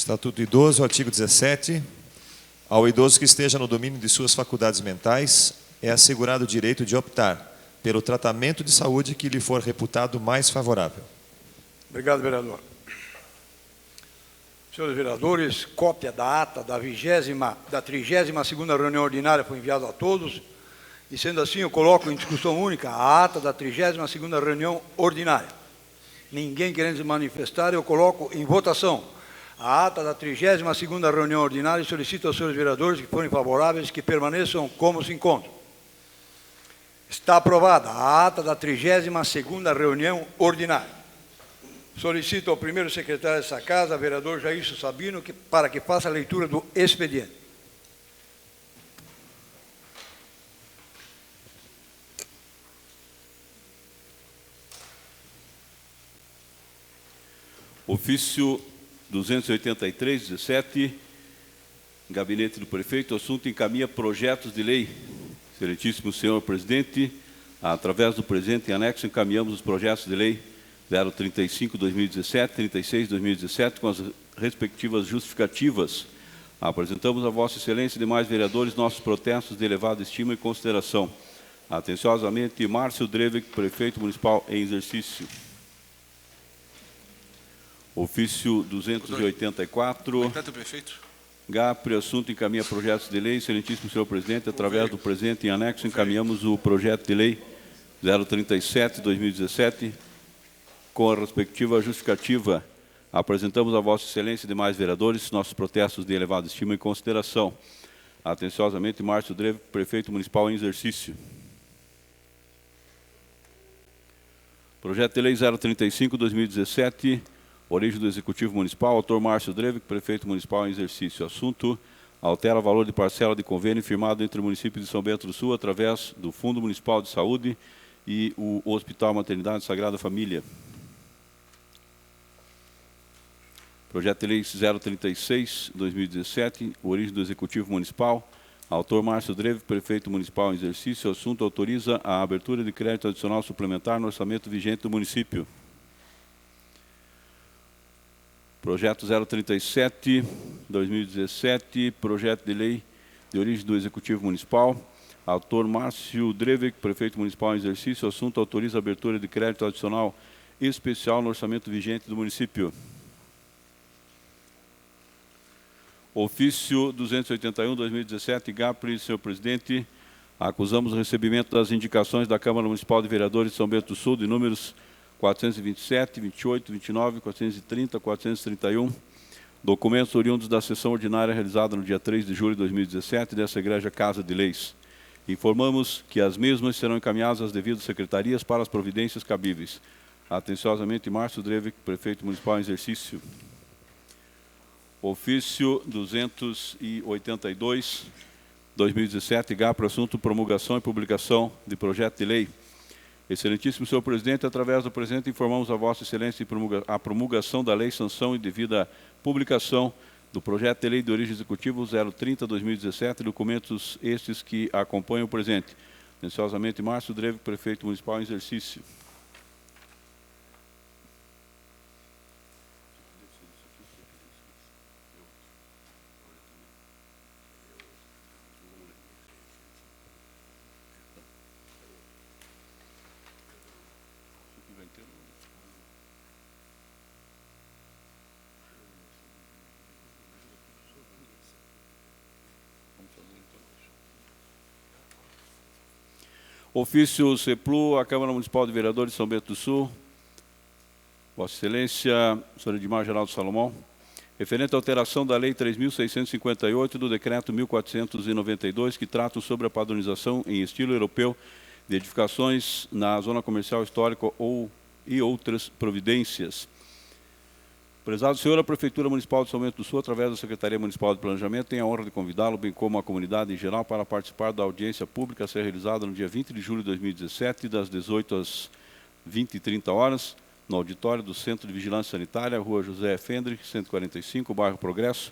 Estatuto do Idoso, artigo 17. Ao idoso que esteja no domínio de suas faculdades mentais, é assegurado o direito de optar pelo tratamento de saúde que lhe for reputado mais favorável. Obrigado, vereador. Senhores vereadores, cópia da ata da 32ª reunião ordinária foi enviada a todos. E, sendo assim, eu coloco em discussão única a ata da 32ª reunião ordinária. Ninguém querendo se manifestar, eu coloco em votação a ata da 32ª reunião ordinária e solicito aos senhores vereadores que forem favoráveis que permaneçam como se encontram. Está aprovada a ata da 32ª reunião ordinária. Solicito ao primeiro secretário dessa casa, vereador Jairson Sabino, para que faça a leitura do expediente. Ofício 283/17, Gabinete do Prefeito, o assunto encaminha projetos de lei. Excelentíssimo senhor presidente, através do presente anexo, encaminhamos os projetos de lei 035/2017, 36/2017, com as respectivas justificativas. Apresentamos a Vossa Excelência e demais vereadores nossos protestos de elevada estima e consideração. Atenciosamente, Márcio Drevik, Prefeito Municipal em exercício. Ofício 284. GAPRE, assunto encaminha projetos de lei. Excelentíssimo senhor presidente, através do presente em anexo, encaminhamos o projeto de lei 037/2017, com a respectiva justificativa. Apresentamos a Vossa Excelência e demais vereadores nossos protestos de elevada estima e consideração. Atenciosamente, Márcio Drevik, Prefeito Municipal em exercício. Projeto de lei 035/2017, origem do Executivo Municipal, autor Márcio Drevik, Prefeito Municipal em exercício. Assunto: altera o valor de parcela de convênio firmado entre o município de São Bento do Sul através do Fundo Municipal de Saúde e o Hospital Maternidade Sagrada Família. Projeto de lei 036/2017, origem do Executivo Municipal, autor Márcio Drevik, Prefeito Municipal em exercício. Assunto: autoriza a abertura de crédito adicional suplementar no orçamento vigente do município. Projeto 037/2017, projeto de lei de origem do Executivo Municipal, autor Márcio Drevik, Prefeito Municipal em exercício. Assunto: autoriza a abertura de crédito adicional especial no orçamento vigente do município. Ofício 281/2017, GAPRE, senhor presidente, acusamos o recebimento das indicações da Câmara Municipal de Vereadores de São Bento do Sul de números 427, 28, 29, 430, 431, documentos oriundos da sessão ordinária realizada no dia 3 de julho de 2017 dessa Igreja Casa de Leis. Informamos que as mesmas serão encaminhadas às devidas secretarias para as providências cabíveis. Atenciosamente, Márcio Drevik, Prefeito Municipal em exercício. Ofício 282/2017, GAPRE, assunto promulgação e publicação de projeto de lei. Excelentíssimo senhor presidente, através do presente informamos a Vossa Excelência a promulgação da lei, sanção e devida publicação do projeto de lei de origem executiva 030/2017, documentos estes que acompanham o presente. Atenciosamente, Márcio Drevik, Prefeito Municipal em exercício. Ofício CEPLU, a Câmara Municipal de Vereadores de São Bento do Sul. Vossa Excelência, senhor Edmar Geraldo Salomão, referente à alteração da Lei 3.658 e do Decreto 1.492, que tratam sobre a padronização em estilo europeu de edificações na zona comercial histórica e outras providências. Prezado senhor, a Prefeitura Municipal de São Bento do Sul, através da Secretaria Municipal de Planejamento, tem a honra de convidá-lo, bem como a comunidade em geral, para participar da audiência pública a ser realizada no dia 20 de julho de 2017, das 18 às 20h30, no auditório do Centro de Vigilância Sanitária, Rua José Fendrich, 145, bairro Progresso,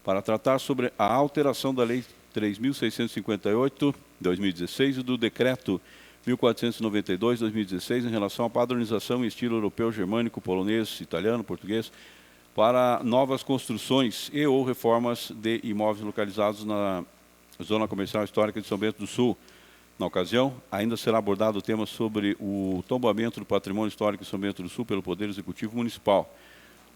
para tratar sobre a alteração da Lei 3.658/2016 e do Decreto 1.492/2016 em relação à padronização em estilo europeu, germânico, polonês, italiano, português, para novas construções e ou reformas de imóveis localizados na Zona Comercial Histórica de São Bento do Sul. Na ocasião, ainda será abordado o tema sobre o tombamento do patrimônio histórico de São Bento do Sul pelo Poder Executivo Municipal.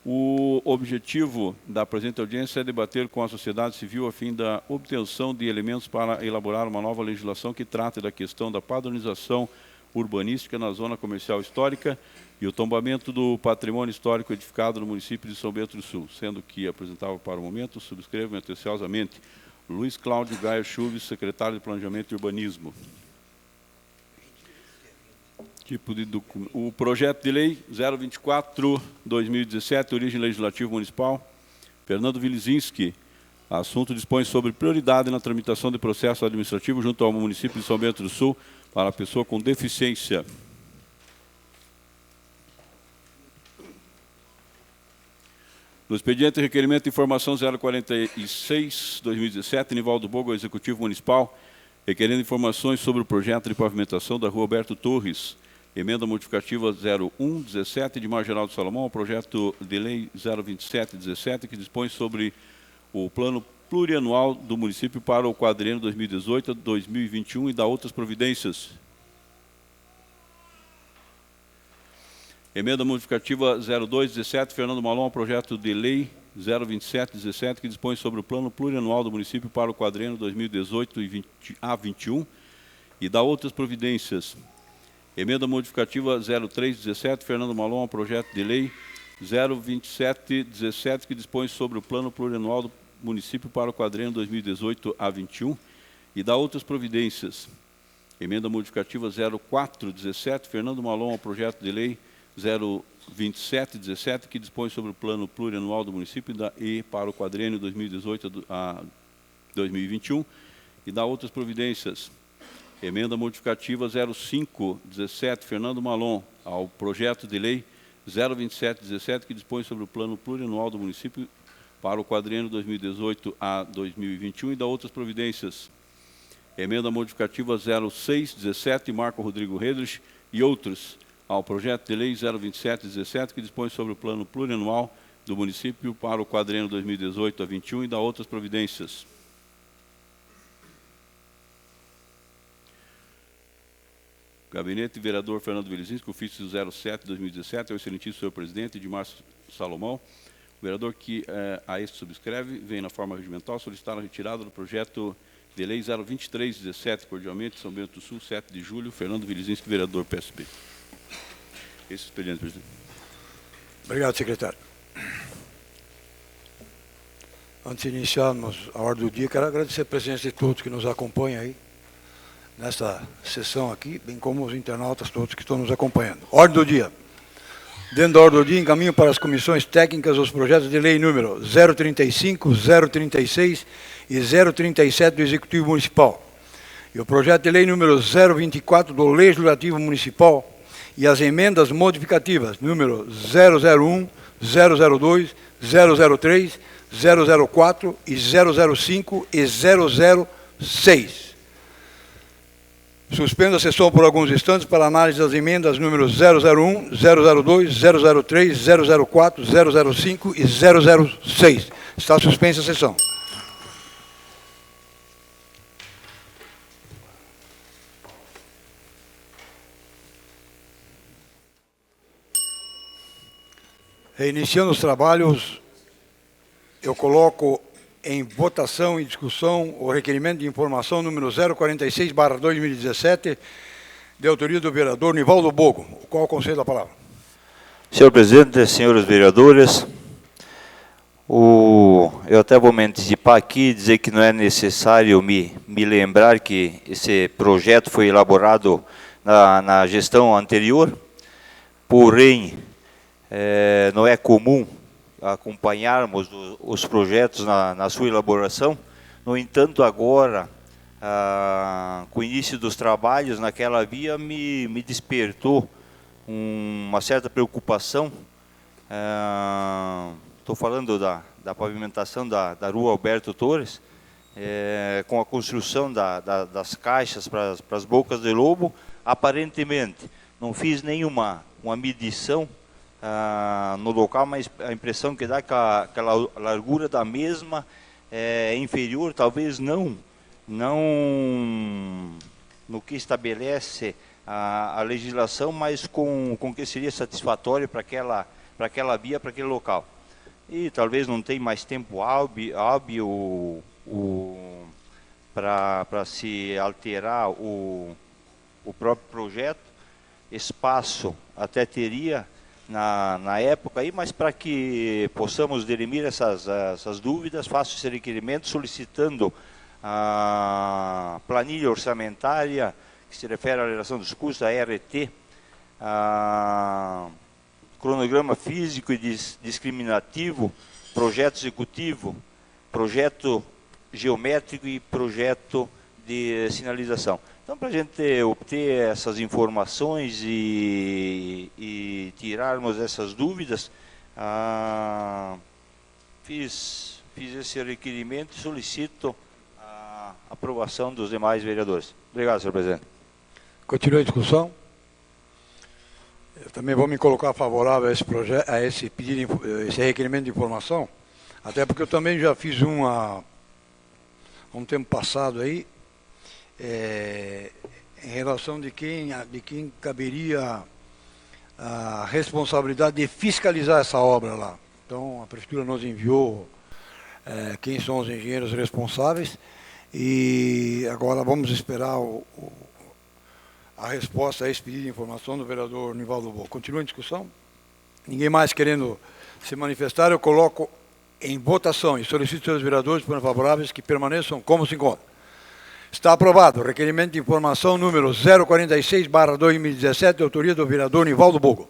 O objetivo da presente audiência é debater com a sociedade civil a fim da obtenção de elementos para elaborar uma nova legislação que trate da questão da padronização urbanística na Zona Comercial Histórica e o tombamento do patrimônio histórico edificado no município de São Bento do Sul, sendo que apresentável para o momento, subscrevo atenciosamente Luiz Cláudio Gaia Chuves, secretário de Planejamento e Urbanismo. Tipo de o projeto de lei 024/2017, origem legislativa municipal. Fernando Vilizinski, assunto dispõe sobre prioridade na tramitação de processo administrativo junto ao município de São Bento do Sul para a pessoa com deficiência. No expediente requerimento de informação 046/2017, Nivaldo Bogo, Executivo Municipal, requerendo informações sobre o projeto de pavimentação da Rua Alberto Torres, emenda modificativa 01/17 de Marginal do Salomão, ao projeto de lei 027/17, que dispõe sobre o plano plurianual do município para o quadriênio 2018 a 2021 e dá outras providências. Emenda modificativa 02/17, Fernando Malon, ao projeto de lei 027/17, que dispõe sobre o plano plurianual do município para o quadriênio 2018 a 21 e dá outras providências. Emenda modificativa 03/17, Fernando Malon, ao projeto de lei 027/17, que dispõe sobre o plano plurianual do município para o quadriênio 2018 a 21 e dá outras providências. Emenda modificativa 04/17, Fernando Malon, ao projeto de lei 027/17, que dispõe sobre o plano plurianual do município e para o quadriênio 2018 a 2021 e dá outras providências. Emenda modificativa 05/17, Fernando Malon, ao projeto de lei 027/17, que dispõe sobre o plano plurianual do município para o quadriênio 2018 a 2021 e dá outras providências. Emenda modificativa 06/17, Marco Rodrigo Redrich e outros, ao projeto de lei 027/17, que dispõe sobre o plano plurianual do município para o quadriênio 2018 a 21 e dá outras providências. Gabinete vereador Fernando Vilizinski, ofício 07/2017, ao excelentíssimo senhor presidente Edmar Salomão. O vereador que a este subscreve, vem na forma regimental, solicitar a retirada do projeto de lei 023/17, cordialmente, São Bento do Sul, 7 de julho, Fernando Vilizinski, vereador PSB. Esse expediente, presidente. Obrigado, secretário. Antes de iniciarmos a ordem do dia, quero agradecer a presença de todos que nos acompanham aí, nesta sessão aqui, bem como os internautas todos que estão nos acompanhando. Ordem do dia. Dentro da ordem do dia, encaminho para as comissões técnicas os projetos de lei número 035, 036 e 037 do Executivo Municipal. E o projeto de lei número 024 do Legislativo Municipal e as emendas modificativas número 001, 002, 003, 004 e 005 e 006. Suspendo a sessão por alguns instantes para análise das emendas números 001, 002, 003, 004, 005 e 006. Está suspensa a sessão. Reiniciando os trabalhos, eu coloco em votação e discussão o requerimento de informação número 046/2017, de autoria do vereador Nivaldo Bogo, o qual concedo a palavra. Senhor presidente, senhores vereadores, eu até vou me antecipar aqui e dizer que não é necessário me lembrar que esse projeto foi elaborado na gestão anterior, porém, não é comum acompanharmos os projetos na sua elaboração. No entanto, agora, com o início dos trabalhos naquela via, me despertou uma certa preocupação. Estou falando da pavimentação da Rua Alberto Torres, com a construção das caixas para as bocas de lobo. Aparentemente, não fiz nenhuma medição no local, mas a impressão que dá é que a largura da mesma é inferior, talvez não no que estabelece a legislação, mas com que seria satisfatório para aquela via, para aquele local. E talvez não tenha mais tempo hábil para se alterar o próprio projeto. Espaço até teria na época aí, mas para que possamos dirimir essas dúvidas, faço esse requerimento solicitando a planilha orçamentária que se refere à relação dos custos, a RT, cronograma físico e discriminativo, projeto executivo, projeto geométrico e projeto de sinalização. Então, para a gente obter essas informações e tirarmos essas dúvidas, fiz esse requerimento e solicito a aprovação dos demais vereadores. Obrigado, senhor presidente. Continua a discussão. Eu também vou me colocar favorável a esse requerimento de informação, até porque eu também já fiz há um tempo passado aí, em relação de quem caberia a responsabilidade de fiscalizar essa obra lá. Então, a Prefeitura nos enviou quem são os engenheiros responsáveis e agora vamos esperar a resposta a esse pedido de informação do vereador Nivaldo Boa. Continua em discussão? Ninguém mais querendo se manifestar, eu coloco em votação e solicito aos vereadores por favoráveis que permaneçam como se encontram. Está aprovado o requerimento de informação número 046/2017, de autoria do vereador Nivaldo Bogo.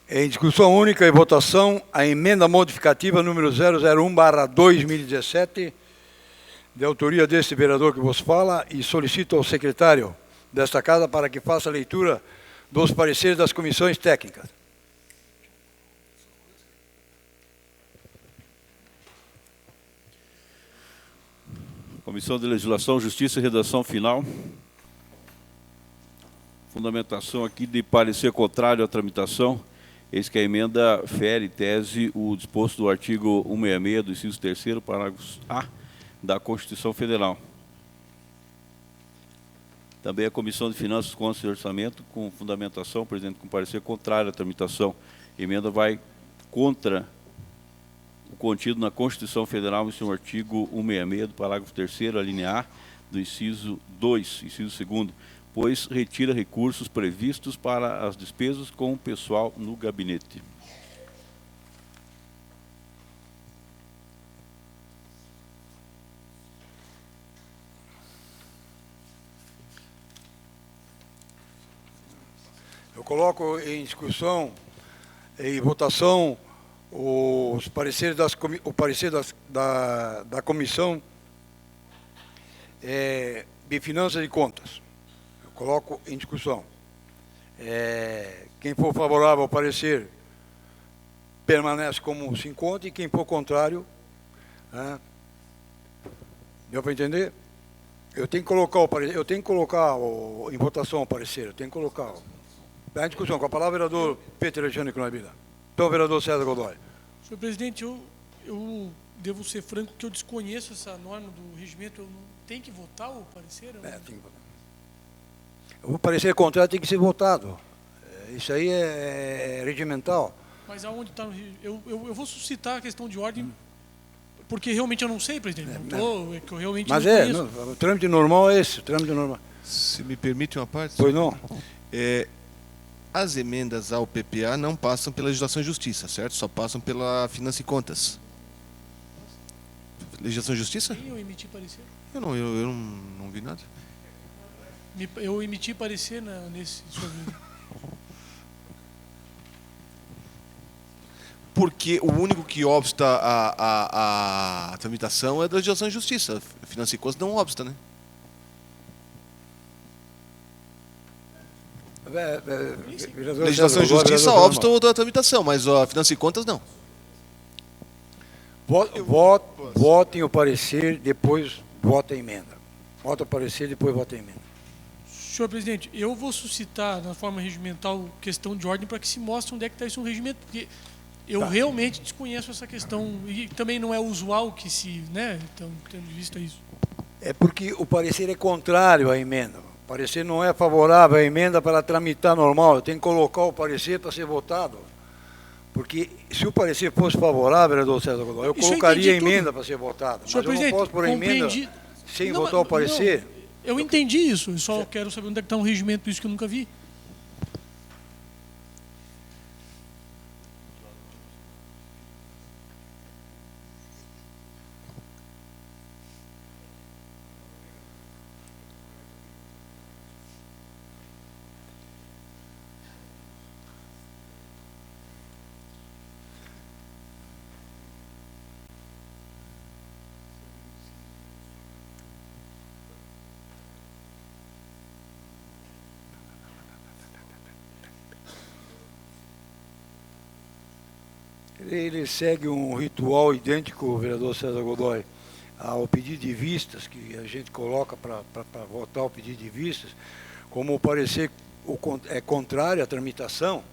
Em discussão única e votação, a emenda modificativa número 001/2017, de autoria deste vereador que vos fala, e solicito ao secretário desta casa para que faça a leitura dos pareceres das comissões técnicas. Comissão de Legislação, Justiça e Redação Final. Fundamentação aqui de parecer contrário à tramitação. Eis que a emenda fere, tese, o disposto do artigo 166 do inciso 3º, parágrafo A, da Constituição Federal. Também a Comissão de Finanças, Contas e Orçamento, com fundamentação, presidente, com parecer contrário à tramitação. A emenda vai contra o contido na Constituição Federal, no seu artigo 166 do parágrafo 3º, a linha A, do inciso 2, inciso 2º, pois retira recursos previstos para as despesas com o pessoal no gabinete. Eu coloco em discussão e votação os pareceres o parecer da Comissão de Finanças e Contas. Coloco em discussão. Quem for favorável ao parecer permanece como se encontra e quem for contrário, deu para entender? Eu tenho que colocar em votação o parecer, eu tenho que colocar. Está em discussão. Com a palavra, vereador Peter Alexandre Cunhabila. Então, vereador César Godoy. Senhor presidente, eu devo ser franco que eu desconheço essa norma do regimento. Eu não tenho que votar o parecer? Tem que votar. O parecer contrário tem que ser votado. Isso aí é regimental. Mas aonde está no regimento? Eu vou suscitar a questão de ordem, porque realmente eu não sei, presidente. Que eu realmente não conheço. O trâmite normal é esse, o trâmite normal. Se me permite uma parte? Pois não. As emendas ao PPA não passam pela Legislação e Justiça, certo? Só passam pela Finanças e Contas. Legislação e Justiça? Sim, eu emiti parecer. Eu não vi nada. Eu emiti parecer nesse sobre. porque o único que obsta a tramitação é da legislação de justiça. Finanças e Contas não obsta, né? Vereador Legislação de César justiça Godoy, obsta a tramitação, mas a Finanças e Contas não. Votem o parecer, depois vota a emenda. Vota o parecer, depois vota a emenda. Senhor presidente, eu vou suscitar na forma regimental questão de ordem para que se mostre onde é que está isso no regimento, porque eu realmente desconheço essa questão e também não é usual que se, né, então, tendo visto isso. É porque o parecer é contrário à emenda. O parecer não é favorável à emenda para tramitar normal. Eu tenho que colocar o parecer para ser votado. Porque se o parecer fosse favorável, vereador César Godoy, eu colocaria a emenda para ser votada. Mas Senhor eu não posso pôr a emenda sem votar o parecer. Eu entendi isso, eu só quero saber onde é que está um regimento disso que eu nunca vi. Ele segue um ritual idêntico, vereador César Godoy, ao pedido de vistas, que a gente coloca para votar o pedido de vistas, como o parecer é contrário à tramitação,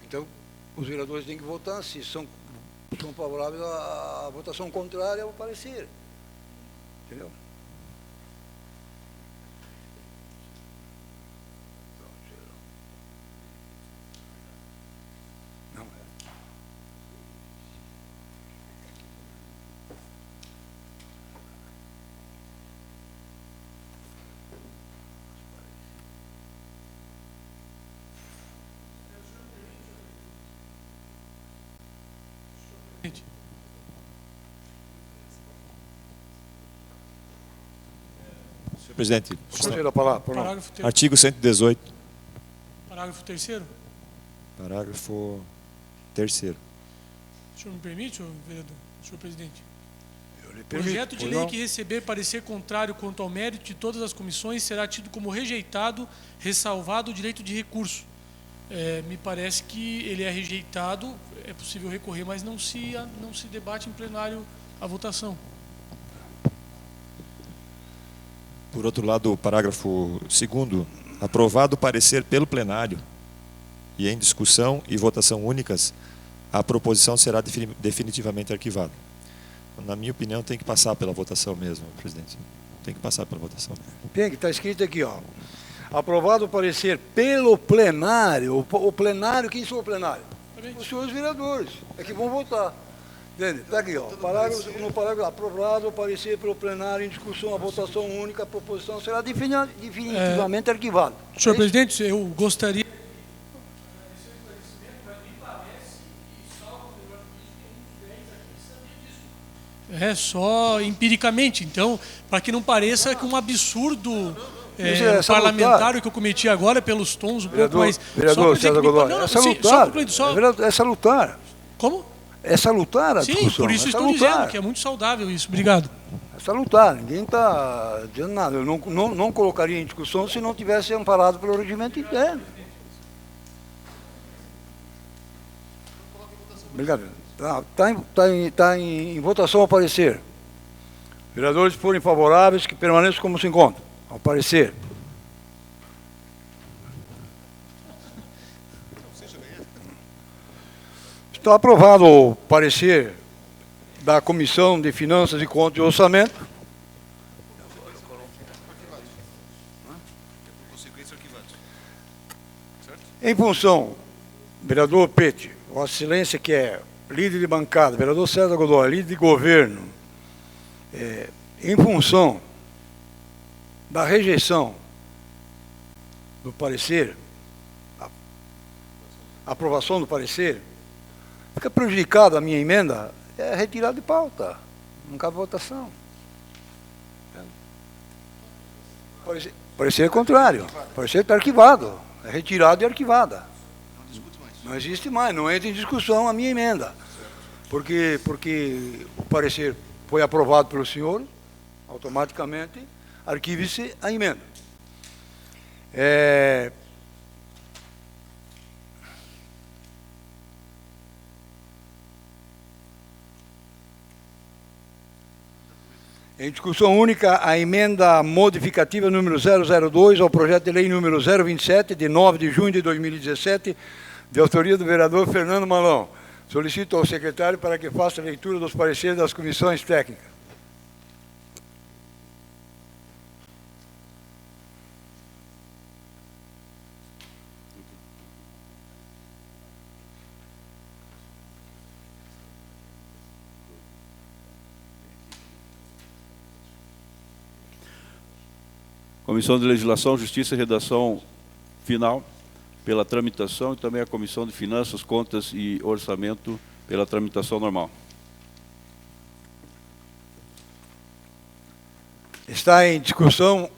então os vereadores têm que votar se são favoráveis à votação contrária ao parecer. Entendeu? Senhor presidente, Conselheiro, a palavra, por favor. Parágrafo ter... artigo 118, Parágrafo 3º. parágrafo 3º. O senhor me permite, senhor vereador, senhor presidente? Eu lhe permito, Projeto de pois lei não? que receber parecer contrário quanto ao mérito de todas as comissões será tido como rejeitado, ressalvado o direito de recurso. Me parece que ele é rejeitado, é possível recorrer, mas não se debate em plenário a votação. Por outro lado, o parágrafo 2º, aprovado o parecer pelo plenário e em discussão e votação únicas, a proposição será definitivamente arquivada. Na minha opinião, tem que passar pela votação mesmo, presidente. Tem que passar pela votação. Tem que estar escrito aqui, ó. Aprovado o parecer pelo plenário. O plenário, quem são o plenário? Os senhores vereadores, é que vão votar. Entende? Está aqui, ó. No parágrafo, aprovado o parecer pelo plenário em discussão, a votação única, a proposição será definitivamente arquivada. Senhor presidente, eu gostaria... Só empiricamente, então, para que não pareça que um absurdo parlamentar que eu cometi agora pelos tons um pouco mais... Vereador César Godoy, é salutar. É salutar. Como? É salutar a discussão. Sim, por isso estou dizendo que é muito saudável isso. Obrigado. É salutar, ninguém está dizendo nada. Eu não colocaria em discussão se não tivesse amparado pelo regimento interno. Obrigado. Está em votação ao parecer. Vereadores, se forem favoráveis, que permaneçam como se encontram. Ao parecer. Está aprovado o parecer da Comissão de Finanças e Contas e Orçamento. Em função, vereador Pete, Vossa Excelência, que é líder de bancada, vereador César Godoy, líder de governo, em função da rejeição do parecer, a aprovação do parecer, fica prejudicada a minha emenda, é retirada de pauta, não cabe votação. Parecer contrário, parecer está arquivado, é retirado e arquivada. Não existe mais, não entra em discussão a minha emenda. Porque o parecer foi aprovado pelo senhor, automaticamente arquive-se a emenda. Em discussão única, a emenda modificativa número 002 ao projeto de lei número 027, de 9 de junho de 2017, de autoria do vereador Fernando Malão. Solicito ao secretário para que faça a leitura dos pareceres das comissões técnicas. Comissão de Legislação, Justiça e Redação final pela tramitação e também a Comissão de Finanças, Contas e Orçamento pela tramitação normal. Está em discussão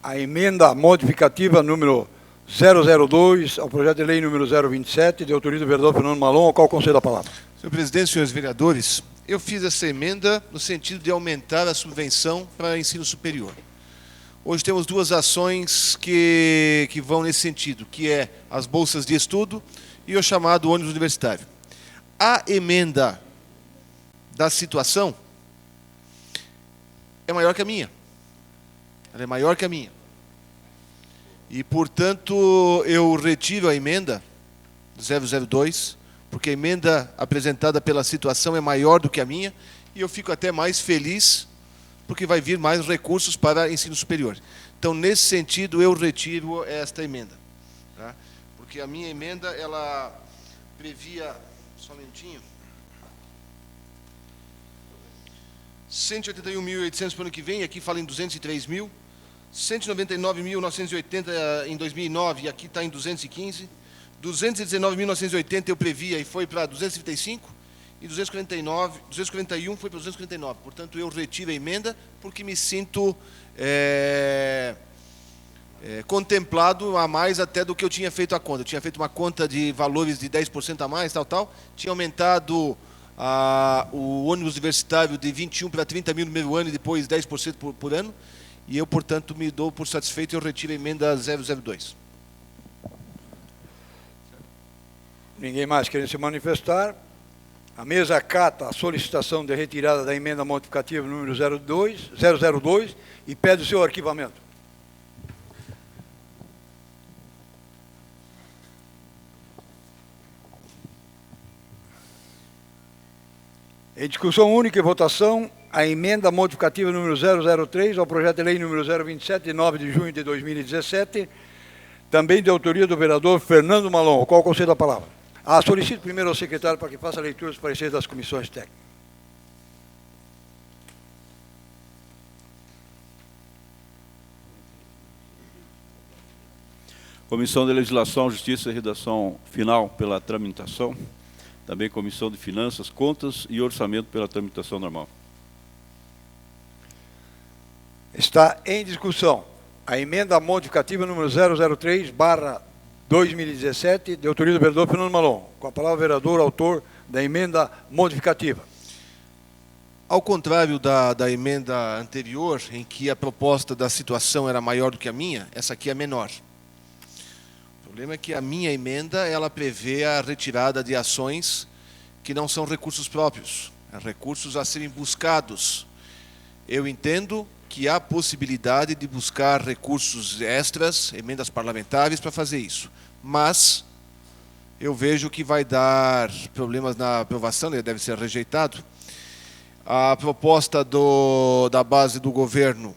a emenda modificativa número 002 ao projeto de lei número 027, de autoria do vereador Fernando Malon, ao qual concedo a palavra. Senhor presidente, senhores vereadores, eu fiz essa emenda no sentido de aumentar a subvenção para ensino superior. Hoje temos duas ações que vão nesse sentido, que é as bolsas de estudo e o chamado ônibus universitário. A emenda da situação é maior que a minha. Ela é maior que a minha. E, portanto, eu retiro a emenda 002, porque a emenda apresentada pela situação é maior do que a minha, e eu fico até mais feliz, porque vai vir mais recursos para ensino superior. Então, nesse sentido, eu retiro esta emenda. Tá? Porque a minha emenda, ela previa, só um minutinho, 181.800 para o ano que vem, aqui fala em 203 mil, 199.980 em 2009, e aqui está em 215, 219.980 eu previa e foi para 235, e 241 foi para 249. Portanto, eu retiro a emenda porque me sinto contemplado a mais até do que eu tinha feito a conta. Eu tinha feito uma conta de valores de 10% a mais, tal. Tinha aumentado o ônibus universitário de 21 para 30 mil no primeiro ano e depois 10% por ano. E eu, portanto, me dou por satisfeito e eu retiro a emenda 002. Ninguém mais querendo se manifestar. A mesa acata a solicitação de retirada da emenda modificativa número 002 e pede o seu arquivamento. Em discussão única e votação, a emenda modificativa número 003 ao projeto de lei número 027, de 9 de junho de 2017, também de autoria do vereador Fernando Malon, ao qual concedo a palavra. Solicito primeiro ao secretário para que faça a leitura dos pareceres das comissões técnicas. Comissão de Legislação, Justiça e Redação final pela tramitação. Também Comissão de Finanças, Contas e Orçamento pela tramitação normal. Está em discussão a emenda modificativa número 003/2017, de autoria do vereador Fernando Malon. Com a palavra o vereador, autor da emenda modificativa. Ao contrário da emenda anterior, em que a proposta da situação era maior do que a minha, essa aqui é menor. O problema é que a minha emenda, ela prevê a retirada de ações que não são recursos próprios, recursos a serem buscados. Eu entendo que há possibilidade de buscar recursos extras, emendas parlamentares, para fazer isso. Mas eu vejo que vai dar problemas na aprovação, ele deve ser rejeitado. A proposta da base do governo,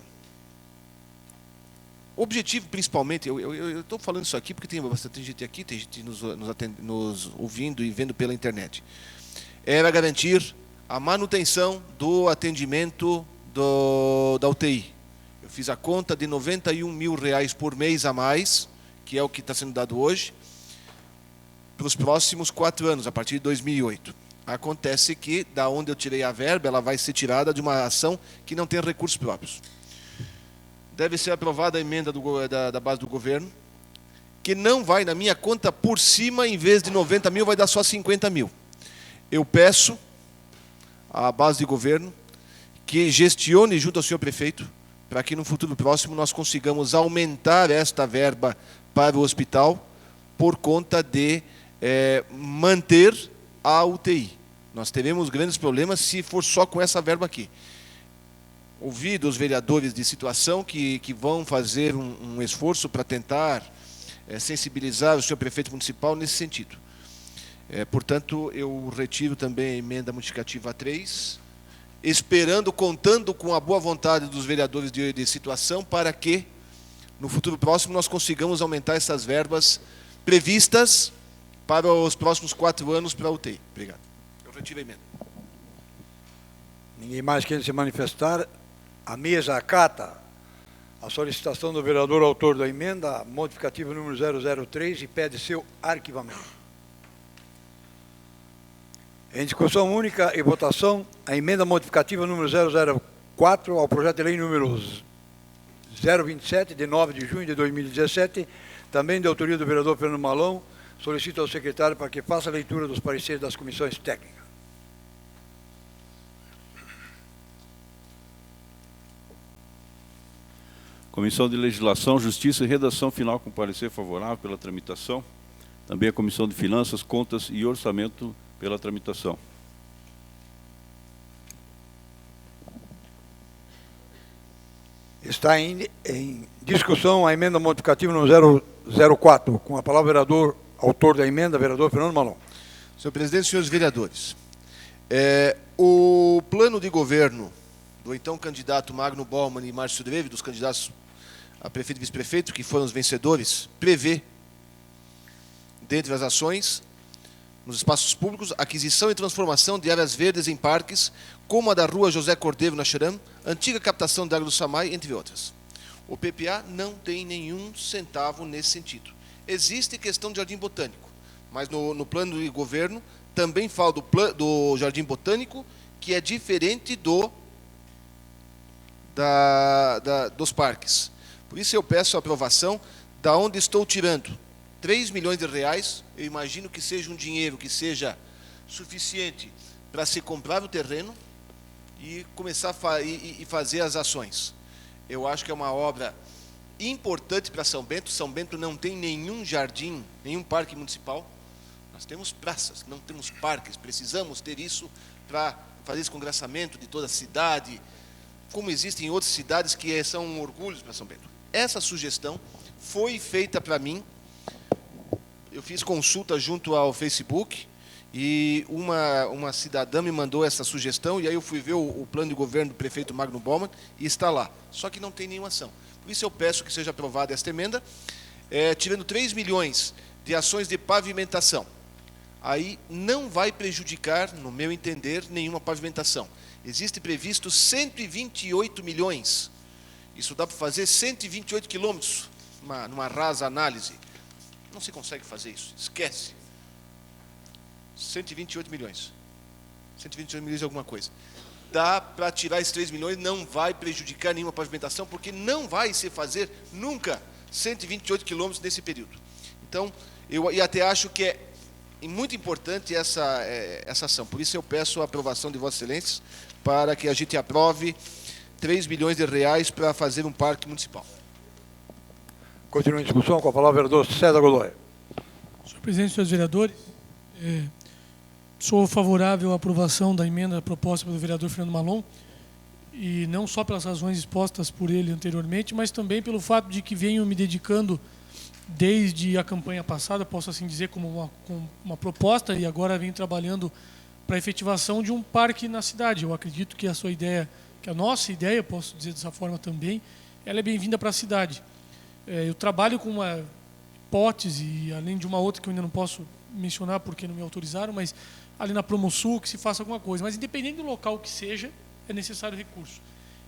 o objetivo principalmente, eu estou falando isso aqui porque tem bastante gente aqui, tem gente nos ouvindo e vendo pela internet, era garantir a manutenção do atendimento da UTI. Eu fiz a conta de R$91 mil por mês a mais, que é o que está sendo dado hoje, para os próximos 4 anos, a partir de 2008. Acontece que, da onde eu tirei a verba, ela vai ser tirada de uma ação que não tem recursos próprios. Deve ser aprovada a emenda da base do governo, porque não vai na minha conta por cima, em vez de 90 mil, vai dar só 50 mil. Eu peço à base de governo que gestione junto ao senhor prefeito, para que no futuro próximo nós consigamos aumentar esta verba para o hospital por conta de manter a UTI. Nós teremos grandes problemas se for só com essa verba aqui. Ouvi dos vereadores de situação que vão fazer um esforço para tentar sensibilizar o senhor prefeito municipal nesse sentido. Portanto, eu retiro também a emenda modificativa 3, esperando, contando com a boa vontade dos vereadores de situação, para que, no futuro próximo, nós consigamos aumentar essas verbas previstas para os próximos 4 anos para a UTI. Obrigado. Eu retiro a emenda. Ninguém mais quer se manifestar. A mesa acata a solicitação do vereador autor da emenda modificativa número 003 e pede seu arquivamento. Em discussão única e votação, a emenda modificativa número 004 ao projeto de lei número 027, de 9 de junho de 2017, também de autoria do vereador Fernando Malão, solicito ao secretário para que faça a leitura dos pareceres das comissões técnicas. Comissão de Legislação, Justiça e Redação Final com parecer favorável pela tramitação. Também a Comissão de Finanças, Contas e Orçamento pela tramitação. Está em discussão a emenda modificativa número 004, com a palavra o vereador, autor da emenda, vereador Fernando Malão. Senhor presidente, senhores vereadores, o plano de governo do então candidato Magno Bauman e Márcio Dreve, dos candidatos a prefeito e vice-prefeito, que foram os vencedores, prevê, dentre as ações, nos espaços públicos, aquisição e transformação de áreas verdes em parques, como a da rua José Cordeiro, na Xaram, antiga captação de água do Samai, entre outras. O PPA não tem nenhum centavo nesse sentido. Existe questão de jardim botânico, mas no plano de governo também fala do jardim botânico, que é diferente dos parques. Por isso eu peço a aprovação, da onde estou tirando 3 milhões de reais, eu imagino que seja um dinheiro que seja suficiente para se comprar o terreno e começar a fazer as ações. Eu acho que é uma obra importante para São Bento. São Bento não tem nenhum jardim, nenhum parque municipal. Nós temos praças, não temos parques. Precisamos ter isso para fazer esse congressamento de toda a cidade, como existem em outras cidades que são um orgulho para São Bento. Essa sugestão foi feita para mim. Eu fiz consulta junto ao Facebook e uma cidadã me mandou essa sugestão, e aí eu fui ver o plano de governo do prefeito Magno Bauman e está lá. Só que não tem nenhuma ação. Por isso eu peço que seja aprovada esta emenda, tirando 3 milhões de ações de pavimentação. Aí não vai prejudicar, no meu entender, nenhuma pavimentação. Existe previsto 128 milhões. Isso dá para fazer 128 quilômetros, numa rasa análise. Não se consegue fazer isso, esquece. 128 milhões. 128 milhões de alguma coisa. Dá para tirar esses 3 milhões, não vai prejudicar nenhuma pavimentação, porque não vai se fazer nunca 128 quilômetros nesse período. Então, eu até acho que é muito importante essa ação. Por isso eu peço a aprovação de Vossa Excelência para que a gente aprove 3 milhões de reais para fazer um parque municipal. Continua em discussão com a palavra o vereador César Godoy. Senhor presidente, senhores vereadores, sou favorável à aprovação da emenda proposta pelo vereador Fernando Malon, e não só pelas razões expostas por ele anteriormente, mas também pelo fato de que venho me dedicando desde a campanha passada, posso assim dizer, como uma proposta, e agora venho trabalhando para a efetivação de um parque na cidade. Eu acredito que a sua ideia, que a nossa ideia, posso dizer dessa forma também, ela é bem-vinda para a cidade. Eu trabalho com uma hipótese, além de uma outra que eu ainda não posso mencionar porque não me autorizaram, mas ali na Promosul que se faça alguma coisa. Mas independente do local que seja, é necessário recurso.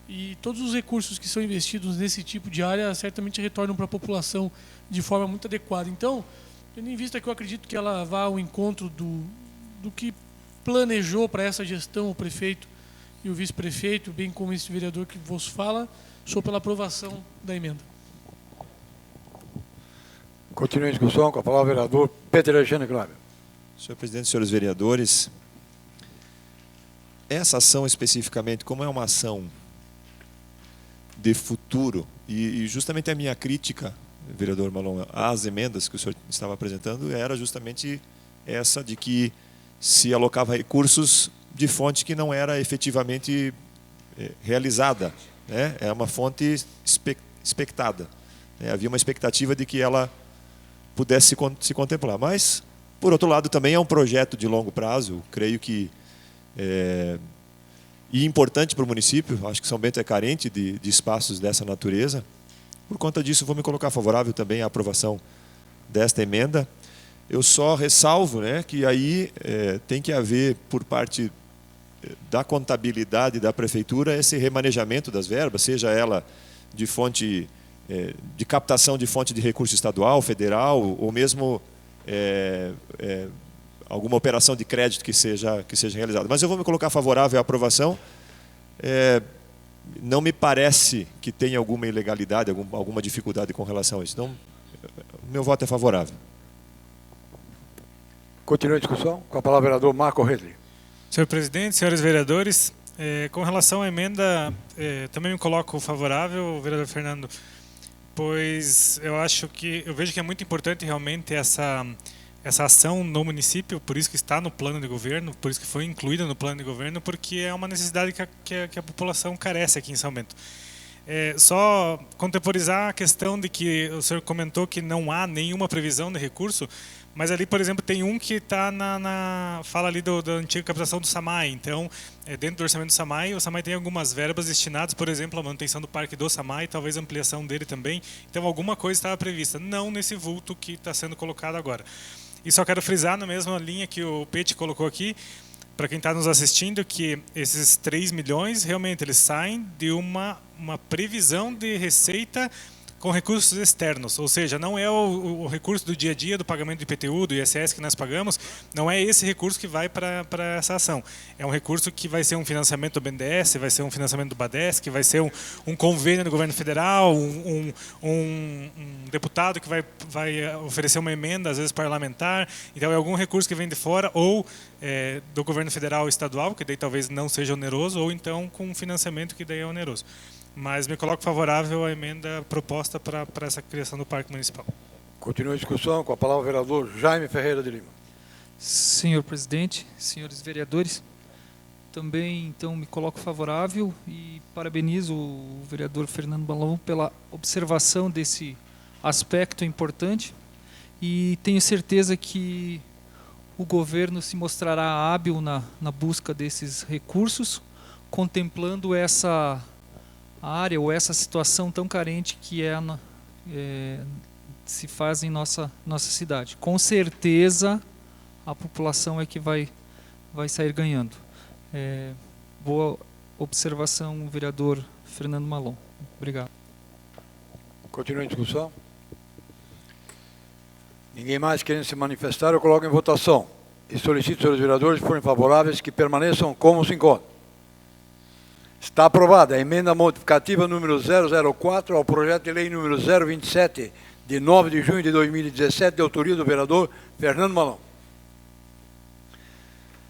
E todos os recursos que são investidos nesse tipo de área certamente retornam para a população de forma muito adequada. Então, tendo em vista que eu acredito que ela vá ao encontro do que planejou para essa gestão o prefeito e o vice-prefeito, bem como esse vereador que vos fala, sou pela aprovação da emenda. Continua a discussão, com a palavra o vereador Peter Alexandre Cláudio. Senhor presidente, senhores vereadores, essa ação especificamente, como é uma ação de futuro, e justamente a minha crítica, vereador Malon, às emendas que o senhor estava apresentando, era justamente essa de que se alocava recursos de fonte que não era efetivamente realizada, né? É uma fonte expectada, né? Havia uma expectativa de que ela pudesse se contemplar, mas, por outro lado, também é um projeto de longo prazo, creio que e importante para o município. Acho que São Bento é carente de espaços dessa natureza. Por conta disso, vou me colocar favorável também à aprovação desta emenda. Eu só ressalvo, né, que aí tem que haver, por parte da contabilidade da prefeitura, esse remanejamento das verbas, seja ela de fonte de captação de fonte de recurso estadual, federal, ou mesmo alguma operação de crédito que seja realizada. Mas eu vou me colocar favorável à aprovação. Não me parece que tenha alguma ilegalidade, alguma dificuldade com relação a isso. Então, meu voto é favorável. Continua a discussão, com a palavra o vereador Marco Redli. Senhor presidente, senhores vereadores, com relação à emenda, também me coloco favorável, vereador Fernando, pois eu vejo que é muito importante realmente essa ação no município, por isso que está no plano de governo, por isso que foi incluída no plano de governo, porque é uma necessidade que a população carece aqui em São Bento. Só contemporizar a questão de que o senhor comentou que não há nenhuma previsão de recurso, mas ali, por exemplo, tem um que está fala ali da antiga captação do SAMAI. Então, dentro do orçamento do SAMAI, o SAMAI tem algumas verbas destinadas, por exemplo, à manutenção do parque do SAMAI, talvez a ampliação dele também. Então, alguma coisa estava prevista, não nesse vulto que está sendo colocado agora. E só quero frisar na mesma linha que o Pete colocou aqui, para quem está nos assistindo, que esses 3 milhões, realmente, eles saem de uma previsão de receita com recursos externos, ou seja, não é o recurso do dia a dia, do pagamento do IPTU, do ISS que nós pagamos, não é esse recurso que vai para essa ação. É um recurso que vai ser um financiamento do BNDES, vai ser um financiamento do BADESC, vai ser um convênio do governo federal, um deputado que vai oferecer uma emenda, às vezes parlamentar. Então é algum recurso que vem de fora, ou do governo federal ou estadual, que daí talvez não seja oneroso, ou então com um financiamento que daí é oneroso. Mas me coloco favorável à emenda proposta para essa criação do Parque Municipal. Continua a discussão, com a palavra o vereador Jaime Ferreira de Lima. Senhor presidente, senhores vereadores, também então me coloco favorável e parabenizo o vereador Fernando Malon pela observação desse aspecto importante, e tenho certeza que o governo se mostrará hábil na busca desses recursos, contemplando essa área ou essa situação tão carente que se faz em nossa cidade. Com certeza a população é que vai sair ganhando. Boa observação, vereador Fernando Malon. Obrigado. Continua a discussão. Ninguém mais querendo se manifestar, eu coloco em votação. E solicito aos vereadores, se forem favoráveis, que permaneçam como se encontram. Está aprovada a emenda modificativa número 004 ao projeto de lei número 027, de 9 de junho de 2017, de autoria do vereador Fernando Malon.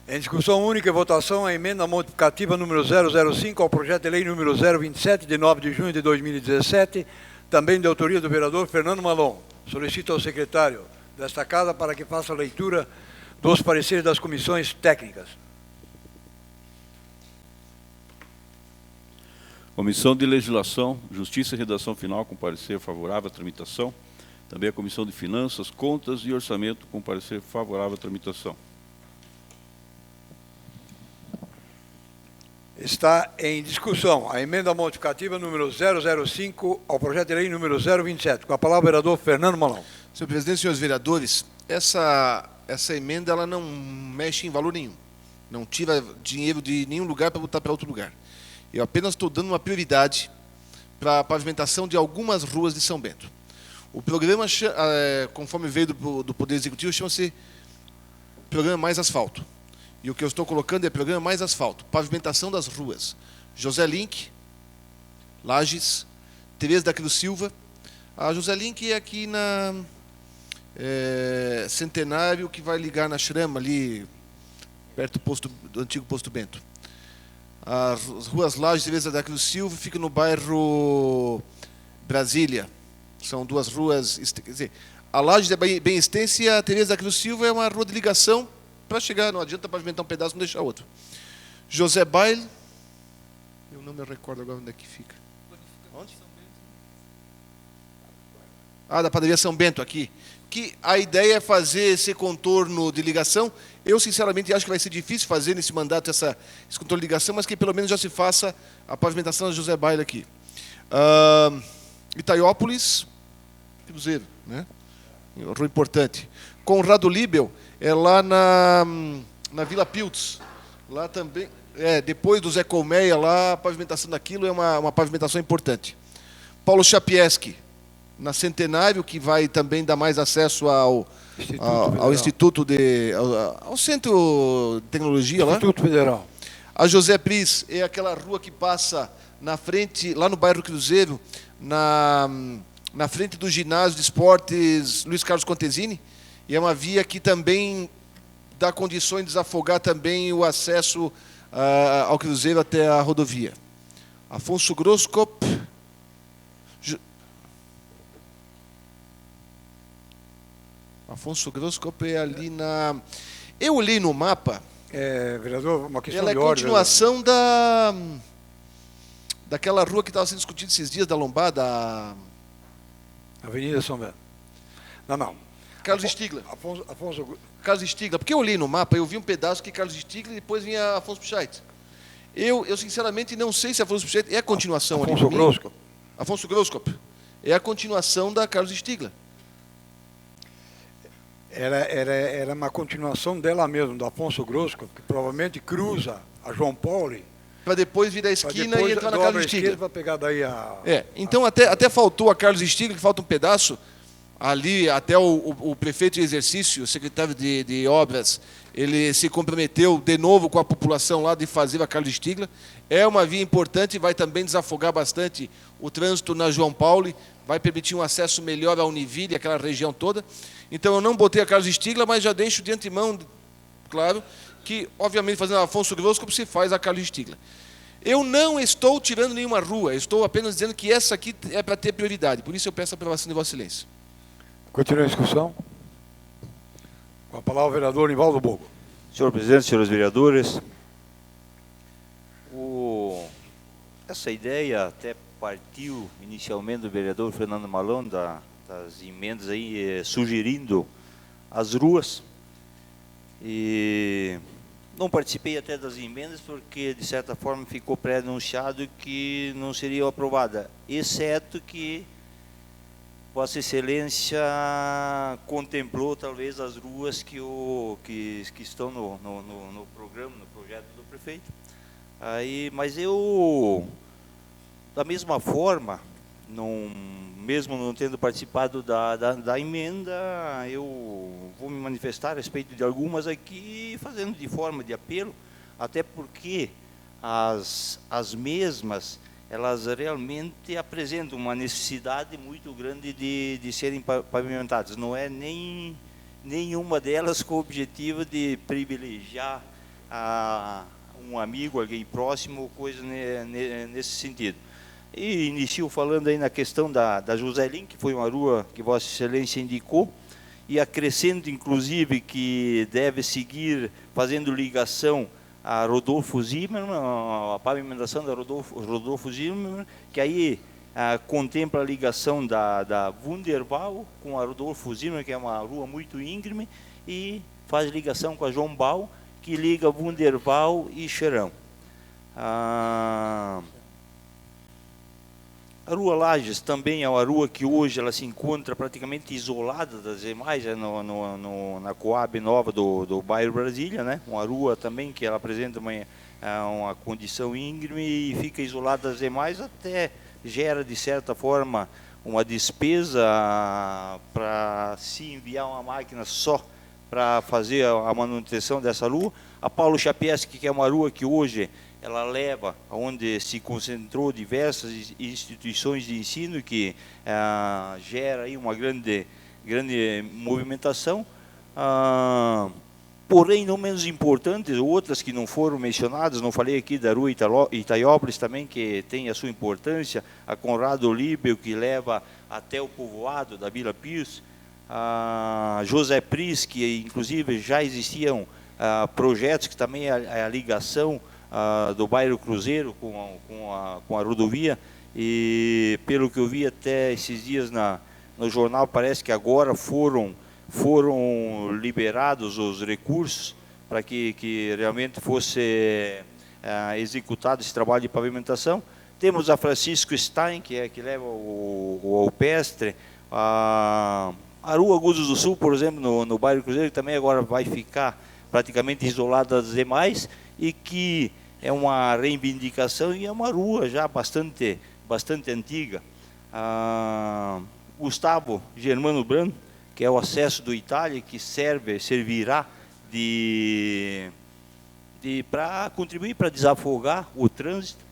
Em discussão única e votação, a emenda modificativa número 005 ao projeto de lei número 027, de 9 de junho de 2017, também de autoria do vereador Fernando Malon. Solicito ao secretário desta casa para que faça a leitura dos pareceres das comissões técnicas. Comissão de Legislação, Justiça e Redação Final, com parecer favorável à tramitação. Também a Comissão de Finanças, Contas e Orçamento, com parecer favorável à tramitação. Está em discussão a emenda modificativa número 005 ao projeto de lei número 027. Com a palavra o vereador Fernando Malon. Senhor presidente, senhores vereadores, essa emenda ela não mexe em valor nenhum. Não tira dinheiro de nenhum lugar para botar para outro lugar. Eu apenas estou dando uma prioridade para a pavimentação de algumas ruas de São Bento. O programa, conforme veio do Poder Executivo, chama-se Programa Mais Asfalto. E o que eu estou colocando é Programa Mais Asfalto, pavimentação das ruas. José Link, Lages, Tereza da Cruz Silva. A José Link é aqui Centenário, que vai ligar na Shrama, ali perto do antigo posto Bento. As ruas Lages e Teresa da Cruz Silva ficam no bairro Brasília. São duas ruas, quer dizer, a Lages é bem extensa e a Teresa da Cruz Silva é uma rua de ligação para chegar, não adianta pavimentar um pedaço e não deixar outro. José Baile, eu não me recordo agora onde é que fica. Onde? Da padaria São Bento, aqui. Que a ideia é fazer esse contorno de ligação. Eu, sinceramente, acho que vai ser difícil fazer nesse mandato esse contorno de ligação, mas que pelo menos já se faça a pavimentação da José Baile aqui. Itaiópolis, Cruzeiro, né? Rua importante. Conrado Libel é lá na Vila Piltz. Lá também, depois do Zé Colmeia, lá a pavimentação daquilo é uma pavimentação importante. Paulo Chapieski, na Centenário, que vai também dar mais acesso ao Instituto ao Centro de Tecnologia lá. Instituto Federal. A José Pris é aquela rua que passa na frente, lá no bairro Cruzeiro, na frente do ginásio de esportes Luiz Carlos Contesini, e é uma via que também dá condições de desafogar também o acesso ao Cruzeiro até a rodovia. Afonso Groskop. Afonso Groskop é ali na... Eu olhei no mapa... vereador, uma questão ela de é ordem. Continuação daquela rua que estava sendo discutida esses dias, da Lombada... Avenida São Bento. Não. Carlos Stigler. Afonso... Carlos Stigler. Porque eu olhei no mapa, eu vi um pedaço que Carlos Stigler e depois vinha Afonso Pichait. Eu sinceramente não sei se Afonso Pichait é a continuação ali. Afonso Groskop. É a continuação da Carlos Stigler. Era uma continuação dela mesmo, do Afonso Groskop, que provavelmente cruza a João Paulo. Para depois vir da esquina e entrar na Carlos Stigler. Para pegar daí a... Então até faltou a Carlos Stigler, que falta um pedaço. Ali, até o prefeito de exercício, o secretário de obras, ele se comprometeu de novo com a população lá de fazer a Carlos Stigler. É uma via importante, vai também desafogar bastante o trânsito na João Paulo, vai permitir um acesso melhor à Univille, aquela região toda. Então eu não botei a Carlos Stigler, mas já deixo de antemão, claro, que obviamente fazendo a Afonso Groskop se faz a Carlos Stigler. Eu não estou tirando nenhuma rua, estou apenas dizendo que essa aqui é para ter prioridade, por isso eu peço a aprovação de Vossa Excelência. Continua a discussão. Com a palavra o vereador Nivaldo Bogo. Senhor presidente, senhores vereadores, essa ideia até partiu inicialmente do vereador Fernando Malão, das emendas aí, sugerindo as ruas, e não participei até das emendas porque, de certa forma, ficou pré-anunciado que não seria aprovada, exceto que Vossa Excelência contemplou talvez as ruas que estão no programa, no projeto do prefeito. Mas eu, da mesma forma, mesmo não tendo participado da emenda, eu vou me manifestar a respeito de algumas aqui, fazendo de forma de apelo, até porque as mesmas, elas realmente apresentam uma necessidade muito grande de serem pavimentadas. Não é nenhuma delas com o objetivo de privilegiar um amigo, alguém próximo, coisa nesse sentido. E inicio falando aí na questão da Joselin, que foi uma rua que Vossa Excelência indicou, e acrescento, inclusive, que deve seguir fazendo ligação a Rodolfo Zimmermann, a pavimentação da Rodolfo Zimmermann, que aí contempla a ligação da Wunderbaum com a Rodolfo Zimmermann, que é uma rua muito íngreme, e faz ligação com a João Baum, que liga Wunderbaum e Xerão. A Rua Lages também é uma rua que hoje ela se encontra praticamente isolada das demais, na Coab nova do bairro Brasília, né? Uma rua também que ela apresenta uma condição íngreme e fica isolada das demais, até gera de certa forma uma despesa para se enviar uma máquina só para fazer a manutenção dessa rua. A Paulo Chapieski, que é uma rua que hoje ela leva onde se concentrou diversas instituições de ensino, que gera aí uma grande grande movimentação. Porém, não menos importantes, outras que não foram mencionadas, não falei aqui da Rua Itaiópolis também, que tem a sua importância, a Conrado Olímpio, que leva até o povoado da Vila Pires, a José Pris, que inclusive já existiam projetos, que também é a ligação do bairro Cruzeiro com a rodovia, e pelo que eu vi até esses dias no jornal, parece que agora foram liberados os recursos para que realmente fosse executado esse trabalho de pavimentação. Temos a Francisco Stein, que leva o alpestre, a Rua Agudos do Sul, por exemplo, no bairro Cruzeiro, que também agora vai ficar praticamente isolada das demais, e que é uma reivindicação e é uma rua já bastante antiga. Gustavo Germano Brando, que é o acesso do Itália, que servirá para contribuir para desafogar o trânsito.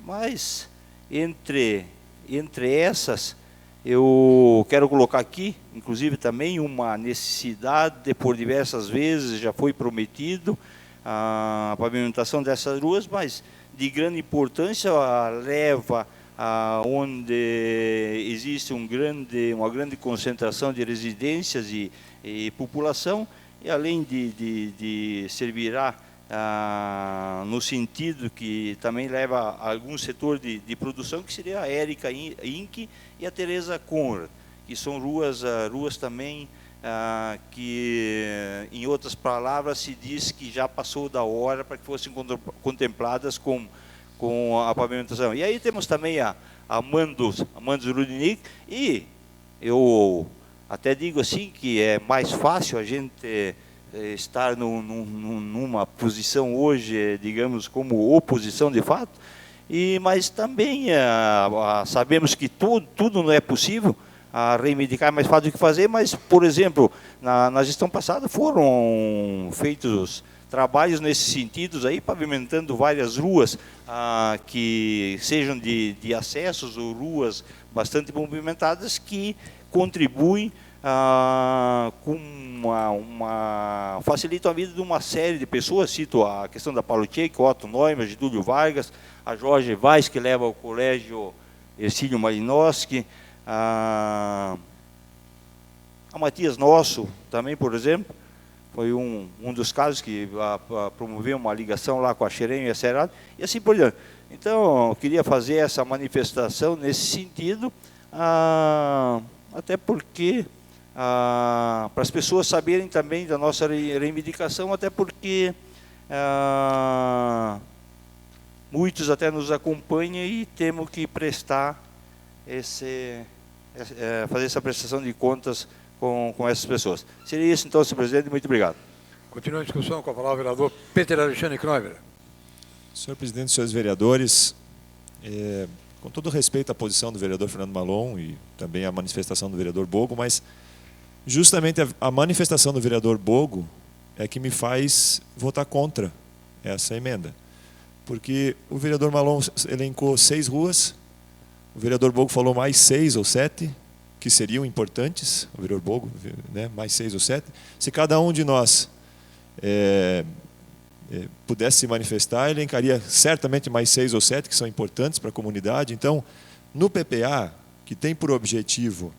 Mas entre essas, eu quero colocar aqui, inclusive também uma necessidade, por diversas vezes já foi prometido a pavimentação dessas ruas, mas de grande importância, leva onde existe uma grande concentração de residências e população, e além de servirá no sentido que também leva a algum setor de produção, que seria a Érica Inc. e a Teresa Conrad, que são ruas também que, em outras palavras, se diz que já passou da hora para que fossem contempladas com a pavimentação. E aí temos também a Mandos Rudnick, e eu até digo assim que é mais fácil a gente estar numa posição hoje, digamos, como oposição de fato, mas também sabemos que tudo não é possível. Reivindicar é mais fácil do que fazer, mas, por exemplo, na gestão passada foram feitos trabalhos nesses sentidos aí, pavimentando várias ruas que sejam de acessos, ou ruas bastante movimentadas, que contribuem facilitam a vida de uma série de pessoas. Cito a questão da Paulo Tchek, Otto Neumann, Getúlio Vargas, a Jorge Vaz, que leva ao colégio Ercílio Malinowski, a Matias Nosso também, por exemplo, foi um dos casos que promoveu uma ligação lá com a Xerém e a Cerrado, e assim por diante. Então, eu queria fazer essa manifestação nesse sentido, até porque, para as pessoas saberem também da nossa reivindicação, até porque muitos até nos acompanham e temos que prestar fazer essa prestação de contas com essas pessoas. Seria isso então, senhor presidente, muito obrigado. Continua a discussão com a palavra o vereador Peter Alexandre Knoiber. Senhor presidente, senhores vereadores, com todo respeito à posição do vereador Fernando Malon e também à manifestação do vereador Bogo, mas justamente a manifestação do vereador Bogo é que me faz votar contra essa emenda. Porque o vereador Malon elencou 6 ruas, o vereador Bogo falou mais 6 ou 7, que seriam importantes, o vereador Bogo, né, mais 6 ou 7. Se cada um de nós pudesse se manifestar, elencaria certamente mais 6 ou 7 que são importantes para a comunidade. Então, no PPA, que tem por objetivo,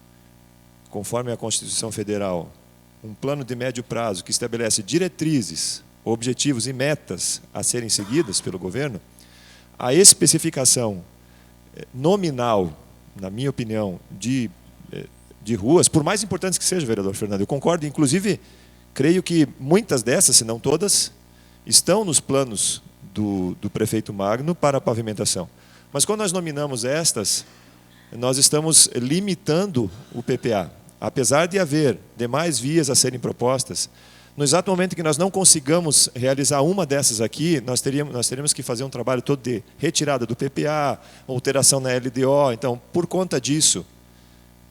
conforme a Constituição Federal, um plano de médio prazo que estabelece diretrizes, objetivos e metas a serem seguidas pelo governo, a especificação nominal, na minha opinião, de ruas, por mais importantes que seja, vereador Fernando, eu concordo, inclusive, creio que muitas dessas, se não todas, estão nos planos do prefeito Magno para a pavimentação. Mas quando nós nominamos estas, nós estamos limitando o PPA. Apesar de haver demais vias a serem propostas, no exato momento que nós não consigamos realizar uma dessas aqui, nós teríamos que fazer um trabalho todo de retirada do PPA, alteração na LDO. Então, por conta disso,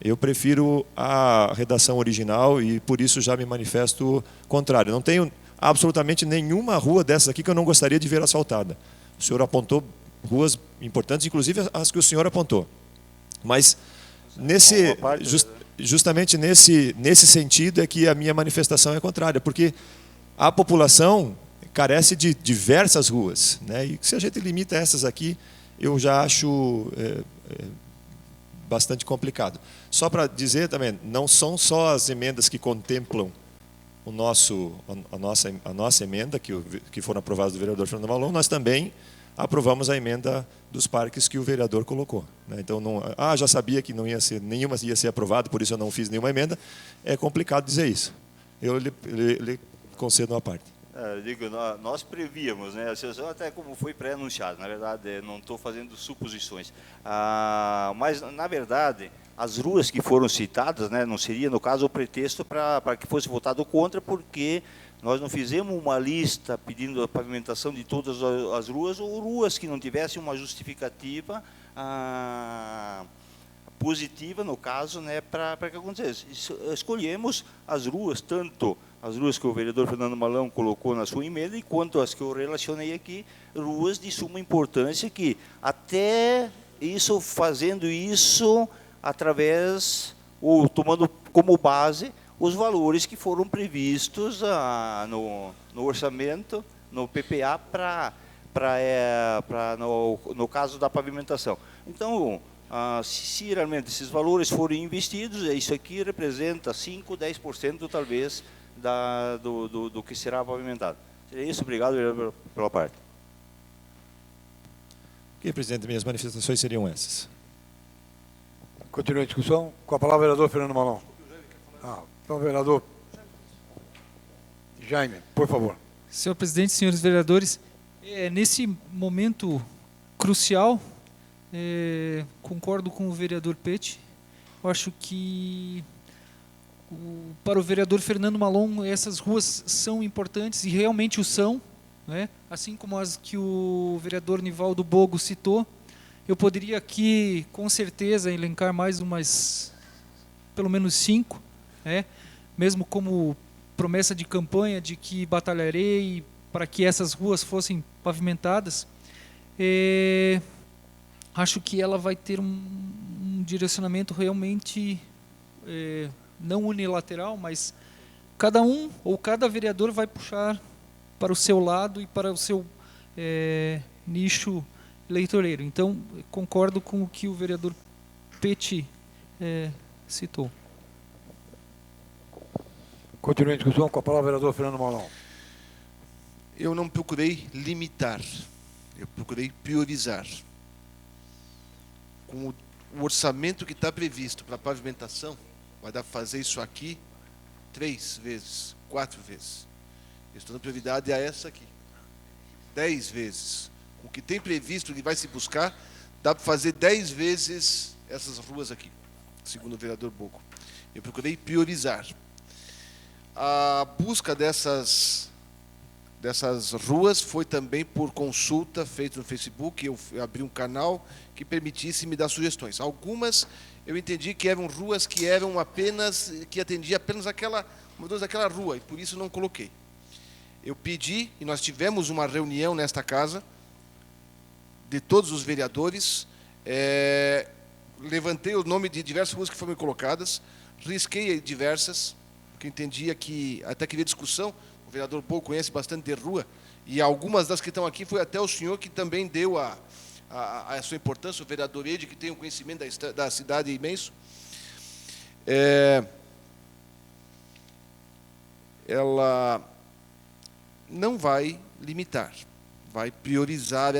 eu prefiro a redação original e por isso já me manifesto contrário. Não tenho absolutamente nenhuma rua dessas aqui que eu não gostaria de ver asfaltada. O senhor apontou ruas importantes, inclusive as que o senhor apontou. Mas Justamente nesse sentido é que a minha manifestação é contrária, porque a população carece de diversas ruas, né? E se a gente limita essas aqui, eu já acho bastante complicado. Só para dizer também, não são só as emendas que contemplam a nossa emenda, que foram aprovadas do vereador Fernando Malon, nós também aprovamos a emenda dos parques que o vereador colocou, né? Então, já sabia que não ia ser, nenhuma ia ser aprovada, por isso eu não fiz nenhuma emenda. É complicado dizer isso. Eu lhe concedo uma parte. Nós prevíamos, né? Até como foi pré-anunciado, na verdade, não estou fazendo suposições. Mas, na verdade, as ruas que foram citadas, né, não seria, no caso, o pretexto para que fosse votado contra, porque nós não fizemos uma lista pedindo a pavimentação de todas as ruas, ou ruas que não tivessem uma justificativa positiva, no caso, né, para que acontecesse. Escolhemos as ruas, tanto as ruas que o vereador Fernando Malão colocou na sua emenda, quanto as que eu relacionei aqui, ruas de suma importância, que até fazendo isso através, ou tomando como base, os valores que foram previstos no orçamento, no PPA, no caso da pavimentação. Então, se realmente esses valores forem investidos, isso aqui representa 5%, 10% talvez do que será pavimentado. Seria isso, obrigado pela parte. Ok, presidente, minhas manifestações seriam essas. Continua a discussão. Com a palavra o vereador Fernando Malon. Então, vereador Jaime, por favor. Senhor presidente, senhores vereadores, nesse momento crucial, concordo com o vereador Pete. Eu acho que para o vereador Fernando Malon essas ruas são importantes e realmente o são, né? Assim como as que o vereador Nivaldo Bogo citou. Eu poderia aqui com certeza elencar mais pelo menos 5, né? Mesmo como promessa de campanha de que batalharei para que essas ruas fossem pavimentadas. Acho que ela vai ter um direcionamento realmente não unilateral, mas cada vereador vai puxar para o seu lado e para o seu nicho eleitoreiro. Então, concordo com o que o vereador Pete citou. Continua a discussão. Com a palavra o vereador Fernando Malon. Eu não procurei limitar, eu procurei priorizar. Com o orçamento que está previsto para pavimentação, vai dar para fazer isso aqui 3 vezes, 4 vezes. Eu estou dando prioridade a essa aqui. 10 vezes. O que tem previsto que vai se buscar, dá para fazer 10 vezes essas ruas aqui, segundo o vereador Bogo. Eu procurei priorizar. A busca dessas ruas foi também por consulta feita no Facebook. Eu abri um canal que permitisse me dar sugestões. Algumas eu entendi que eram ruas que atendia apenas aquela rua, e por isso não coloquei. Eu pedi, e nós tivemos uma reunião nesta casa, de todos os vereadores, levantei o nome de diversas ruas que foram colocadas, risquei diversas, porque entendia que, até queria discussão, o vereador Bogo conhece bastante de rua, e algumas das que estão aqui foi até o senhor que também deu a sua importância, o vereador Ede, que tem um conhecimento da cidade imenso. Ela não vai limitar, vai priorizar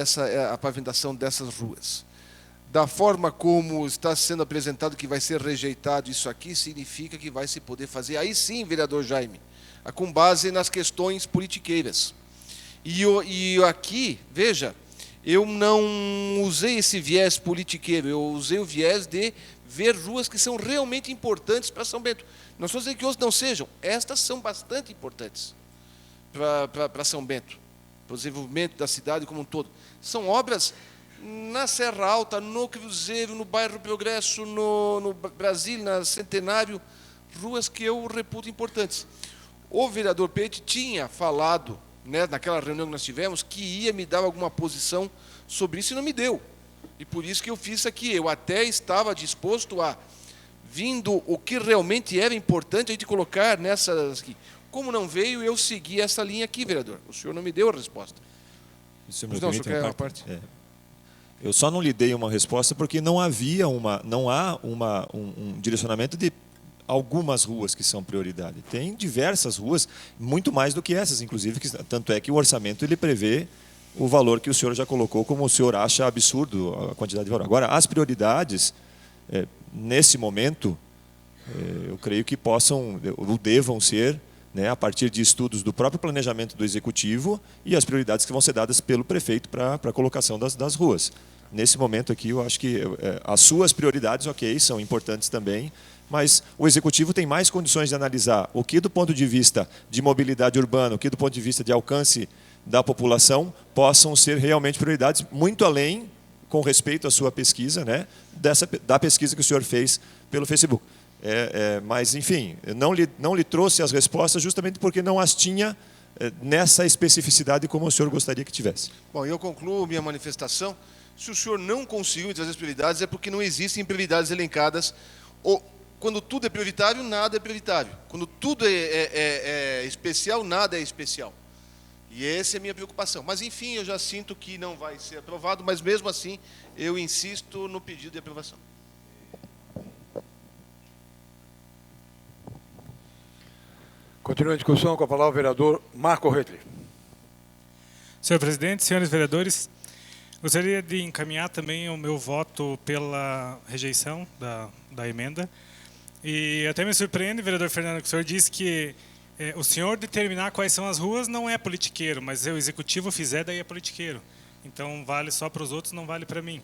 a pavimentação dessas ruas. Da forma como está sendo apresentado que vai ser rejeitado isso aqui, significa que vai se poder fazer, aí sim, vereador Jaime, com base nas questões politiqueiras. E aqui, veja, eu não usei esse viés politiqueiro, eu usei o viés de ver ruas que são realmente importantes para São Bento. Não estou dizendo que outras não sejam, estas são bastante importantes para São Bento, para o desenvolvimento da cidade como um todo. São obras na Serra Alta, no Cruzeiro, no bairro Progresso, no Brasil, na Centenário, ruas que eu reputo importantes. O vereador Pete tinha falado, né, naquela reunião que nós tivemos, que ia me dar alguma posição sobre isso e não me deu. E por isso que eu fiz aqui. Eu até estava disposto a vindo o que realmente era importante a gente colocar nessas aqui. Como não veio, eu segui essa linha aqui, vereador. O senhor não me deu a resposta. Se Não, o senhor quer uma parte? Eu só não lhe dei uma resposta porque não há um direcionamento de algumas ruas que são prioridade. Tem diversas ruas, muito mais do que essas, inclusive, tanto é que o orçamento ele prevê o valor que o senhor já colocou, como o senhor acha absurdo a quantidade de valor. Agora, as prioridades, nesse momento, eu creio que possam ou devam ser, né, a partir de estudos do próprio planejamento do Executivo e as prioridades que vão ser dadas pelo prefeito para a colocação das ruas. Nesse momento aqui, eu acho que as suas prioridades, ok, são importantes também, mas o Executivo tem mais condições de analisar o que, do ponto de vista de mobilidade urbana, o que, do ponto de vista de alcance da população, possam ser realmente prioridades, muito além, com respeito à sua pesquisa, né, da pesquisa que o senhor fez pelo Facebook. Mas, enfim, não lhe trouxe as respostas justamente porque não as tinha nessa especificidade como o senhor gostaria que tivesse. Bom, eu concluo minha manifestação. Se o senhor não conseguiu trazer as prioridades, é porque não existem prioridades elencadas. Quando tudo é prioritário, nada é prioritário. Quando tudo é especial, nada é especial. E essa é a minha preocupação. Mas, enfim, eu já sinto que não vai ser aprovado, mas, mesmo assim, eu insisto no pedido de aprovação. Continua a discussão com a palavra o vereador Marco Retli. Senhor presidente, senhores vereadores, gostaria de encaminhar também o meu voto pela rejeição da emenda. E até me surpreende, vereador Fernando, que o senhor disse que o senhor determinar quais são as ruas não é politiqueiro, mas se o executivo fizer, daí é politiqueiro. Então vale só para os outros, não vale para mim.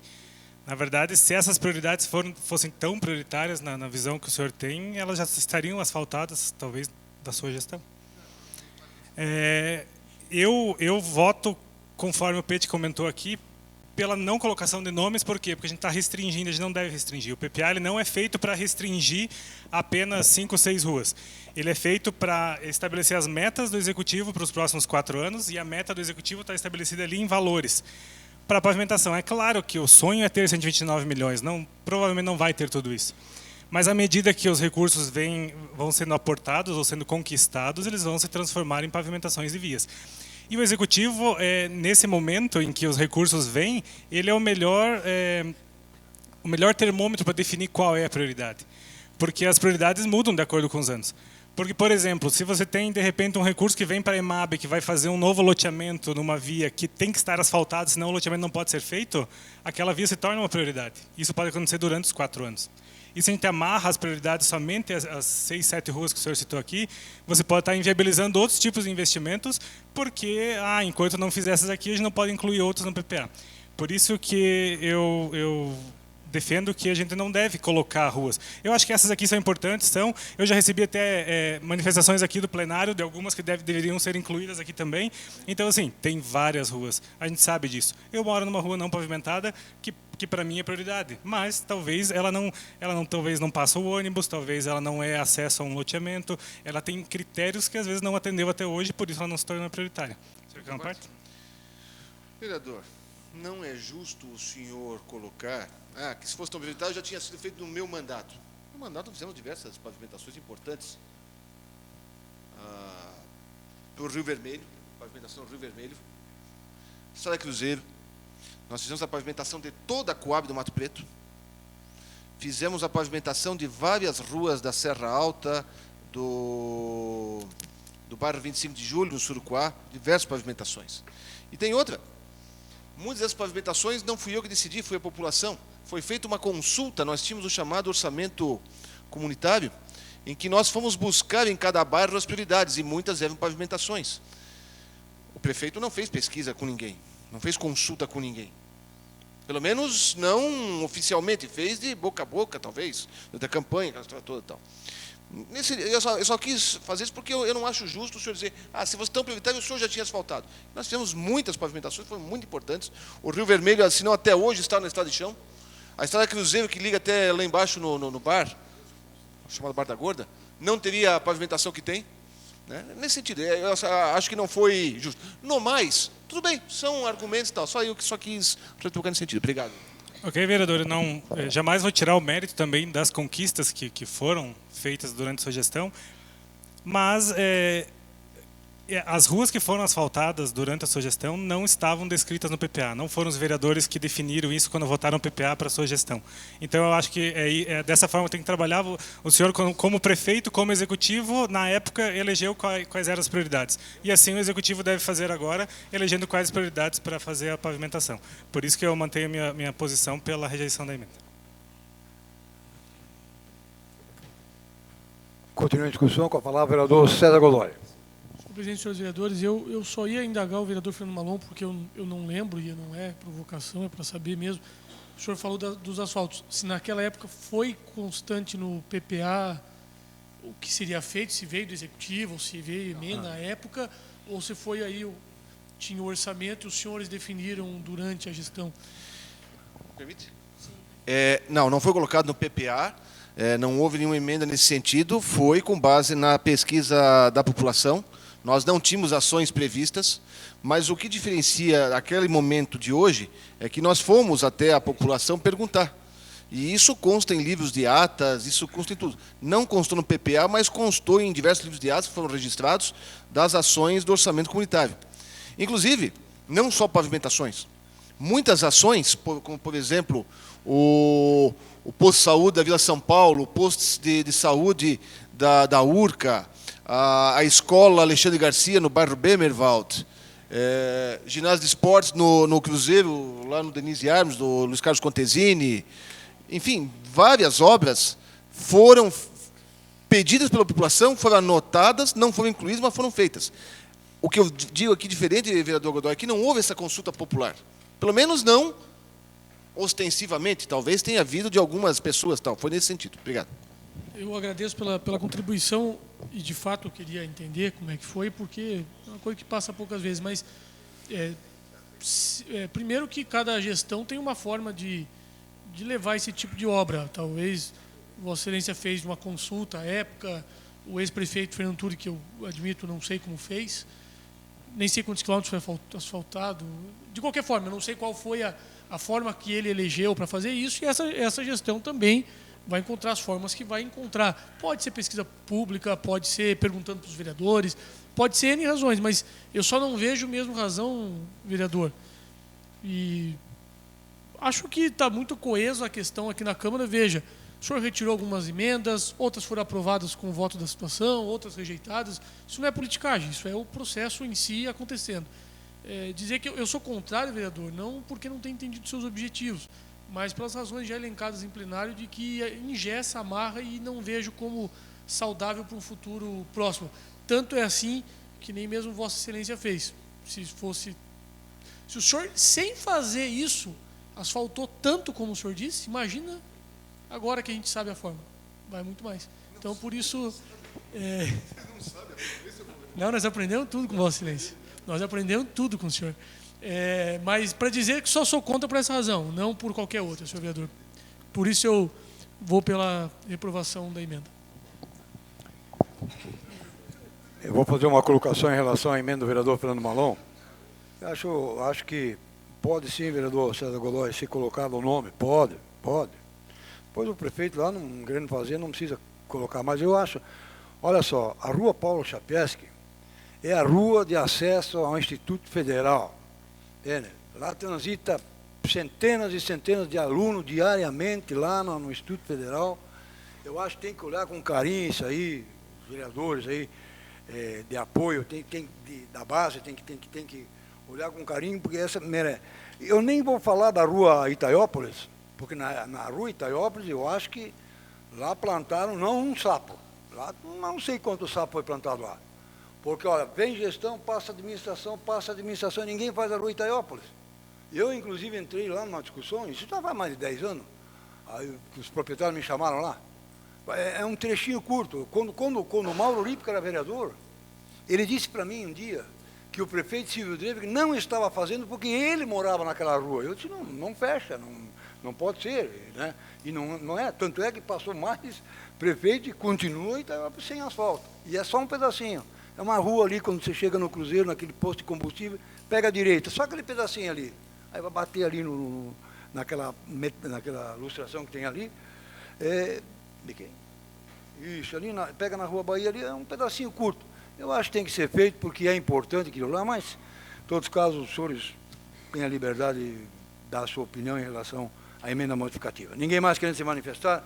Na verdade, se essas prioridades fossem tão prioritárias na visão que o senhor tem, elas já estariam asfaltadas, talvez, da sua gestão. Eu voto, conforme o Pete comentou aqui, pela não colocação de nomes. Por quê? Porque a gente está restringindo, a gente não deve restringir. O PPA ele não é feito para restringir apenas 5 ou 6 ruas. Ele é feito para estabelecer as metas do Executivo para os próximos 4 anos, e a meta do Executivo está estabelecida ali em valores. Para a pavimentação, é claro que o sonho é ter 129 milhões, provavelmente não vai ter tudo isso. Mas à medida que os recursos vão sendo aportados ou sendo conquistados, eles vão se transformar em pavimentações de vias. E o Executivo, nesse momento em que os recursos vêm, ele é o melhor termômetro para definir qual é a prioridade. Porque as prioridades mudam de acordo com os anos. Porque, por exemplo, se você tem, de repente, um recurso que vem para a EMAB, que vai fazer um novo loteamento numa via que tem que estar asfaltada, senão o loteamento não pode ser feito, aquela via se torna uma prioridade. Isso pode acontecer durante os 4 anos. E se a gente amarra as prioridades somente às 6, 7 ruas que o senhor citou aqui, você pode estar inviabilizando outros tipos de investimentos, porque, enquanto não fizer essas aqui, a gente não pode incluir outros no PPA. Por isso que eu defendo que a gente não deve colocar ruas. Eu acho que essas aqui são importantes, eu já recebi até manifestações aqui do plenário de algumas que deveriam ser incluídas aqui também. Então, assim, tem várias ruas, a gente sabe disso. Eu moro numa rua não pavimentada que para mim é prioridade, mas talvez ela talvez não passa o ônibus, talvez ela não é acesso a um loteamento, ela tem critérios que às vezes não atendeu até hoje, por isso ela não se torna prioritária. O senhor quer uma parte? Vereador, não é justo o senhor colocar que se fosse tão prioritário já tinha sido feito no meu mandato. No mandato fizemos diversas pavimentações importantes para o Rio Vermelho, pavimentação do Rio Vermelho, Estrada Cruzeiro. Nós fizemos a pavimentação de toda a Coab do Mato Preto. Fizemos a pavimentação de várias ruas da Serra Alta, do bairro 25 de Julho, no Surucuá, diversas pavimentações. E tem outra. Muitas dessas pavimentações não fui eu que decidi, foi a população. Foi feita uma consulta, nós tínhamos o chamado orçamento comunitário, em que nós fomos buscar em cada bairro as prioridades, e muitas eram pavimentações. O prefeito não fez pesquisa com ninguém, não fez consulta com ninguém. Pelo menos não oficialmente, fez de boca a boca, talvez, da campanha, aquela história toda e tal. Eu só quis fazer isso porque eu não acho justo o senhor dizer, se fosse tão prioritário, o senhor já tinha asfaltado. Nós fizemos muitas pavimentações, foram muito importantes. O Rio Vermelho, se não até hoje, está na estrada de chão. A estrada Cruzeiro, que liga até lá embaixo no bar, chamado Bar da Gorda, não teria a pavimentação que tem. Né? Nesse sentido, eu acho que não foi justo. No mais, tudo bem, são argumentos e tal, só eu que só quis retocar nesse sentido. Obrigado. Ok, vereador, eu não, jamais vou tirar o mérito também das conquistas que foram feitas durante a sua gestão, mas as ruas que foram asfaltadas durante a sua gestão não estavam descritas no PPA, não foram os vereadores que definiram isso quando votaram o PPA para a sua gestão. Então, eu acho que dessa forma tem que trabalhar. O senhor, como prefeito, como executivo, na época, elegeu quais eram as prioridades. E assim o executivo deve fazer agora, elegendo quais as prioridades para fazer a pavimentação. Por isso que eu mantenho minha posição pela rejeição da emenda. Continua a discussão com a palavra o vereador César Godoy. Senhor presidente, senhores vereadores, eu só ia indagar o vereador Fernando Malon, porque eu não lembro, e não é provocação, é para saber mesmo. O senhor falou dos asfaltos. Se naquela época foi constante no PPA o que seria feito, se veio do executivo, ou se veio emenda na época, ou se foi aí, tinha o orçamento e os senhores definiram durante a gestão? Permite? Não foi colocado no PPA, não houve nenhuma emenda nesse sentido, foi com base na pesquisa da população. Nós não tínhamos ações previstas, mas o que diferencia aquele momento de hoje é que nós fomos até a população perguntar. E isso consta em livros de atas, isso consta em tudo. Não constou no PPA, mas constou em diversos livros de atas que foram registrados das ações do orçamento comunitário. Inclusive, não só pavimentações, muitas ações, como por exemplo, o posto de saúde da Vila São Paulo, o posto de saúde da URCA, a escola Alexandre Garcia, no bairro Bemerwald, ginásio de esportes no Cruzeiro, lá no Denise Armes, do Luiz Carlos Contesini. Enfim, várias obras foram pedidas pela população, foram anotadas, não foram incluídas, mas foram feitas. O que eu digo aqui diferente, vereador Godoy, é que não houve essa consulta popular. Pelo menos não ostensivamente, talvez tenha havido de algumas pessoas, tal. Foi nesse sentido. Obrigado. Eu agradeço pela contribuição e, de fato, eu queria entender como é que foi, porque é uma coisa que passa poucas vezes, mas primeiro que cada gestão tem uma forma de levar esse tipo de obra. Talvez Vossa Excelência fez uma consulta à época, o ex-prefeito Fernando Turi, que eu admito, não sei como fez, nem sei quantos quilômetros foi asfaltado. De qualquer forma, eu não sei qual foi a forma que ele elegeu para fazer isso, e essa gestão também vai encontrar as formas que vai encontrar. Pode ser pesquisa pública, pode ser perguntando para os vereadores, pode ser N razões, mas eu só não vejo mesmo razão, vereador. E acho que está muito coeso a questão aqui na Câmara. Veja, o senhor retirou algumas emendas, outras foram aprovadas com o voto da situação, outras rejeitadas. Isso não é politicagem, isso é o processo em si acontecendo. Dizer que eu sou contrário, vereador, não porque não tenho entendido seus objetivos, mas pelas razões já elencadas em plenário de que engessa, amarra e não vejo como saudável para um futuro próximo. Tanto é assim que nem mesmo Vossa Excelência fez. Se o senhor, sem fazer isso, asfaltou tanto como o senhor disse, imagina agora que a gente sabe a forma. Vai muito mais. Então, por isso... Não, nós aprendemos tudo com Vossa Excelência. Nós aprendemos tudo com o senhor. Mas para dizer que só sou contra por essa razão, não por qualquer outra, senhor vereador. Por isso eu vou pela reprovação da emenda. Eu vou fazer uma colocação em relação à emenda do vereador Fernando Malon. Eu acho que pode sim, vereador César Godoy, ser colocado o nome. Pode. Pois o prefeito lá não querendo fazer, não precisa colocar. Mas eu acho, olha só, a rua Paulo Chapesky é a rua de acesso ao Instituto Federal. Lá transita centenas e centenas de alunos diariamente lá no Instituto Federal. Eu acho que tem que olhar com carinho isso aí, os vereadores aí, de apoio, da base, tem que olhar com carinho, porque essa merece. Eu nem vou falar da rua Itaiópolis, porque na rua Itaiópolis eu acho que lá plantaram não um sapo. Lá não sei quanto sapo foi plantado lá. Porque, olha, vem gestão, passa administração, ninguém faz a rua Itaiópolis. Eu, inclusive, entrei lá numa discussão, isso já vai mais de 10 anos, aí os proprietários me chamaram lá. É um trechinho curto. Quando o Mauro Lippe era vereador, ele disse para mim um dia que o prefeito Silvio Dreves não estava fazendo porque ele morava naquela rua. Eu disse, não fecha, não pode ser. Né? E não é, tanto é que passou mais prefeito e continua e está sem asfalto. E é só um pedacinho. É uma rua ali, quando você chega no Cruzeiro, naquele posto de combustível, pega a direita, só aquele pedacinho ali. Aí vai bater ali naquela ilustração que tem ali. De quem? Isso, ali pega na Rua Bahia, ali é um pedacinho curto. Eu acho que tem que ser feito porque é importante aquilo lá, mas, em todos os casos, os senhores têm a liberdade de dar a sua opinião em relação à emenda modificativa. Ninguém mais querendo se manifestar?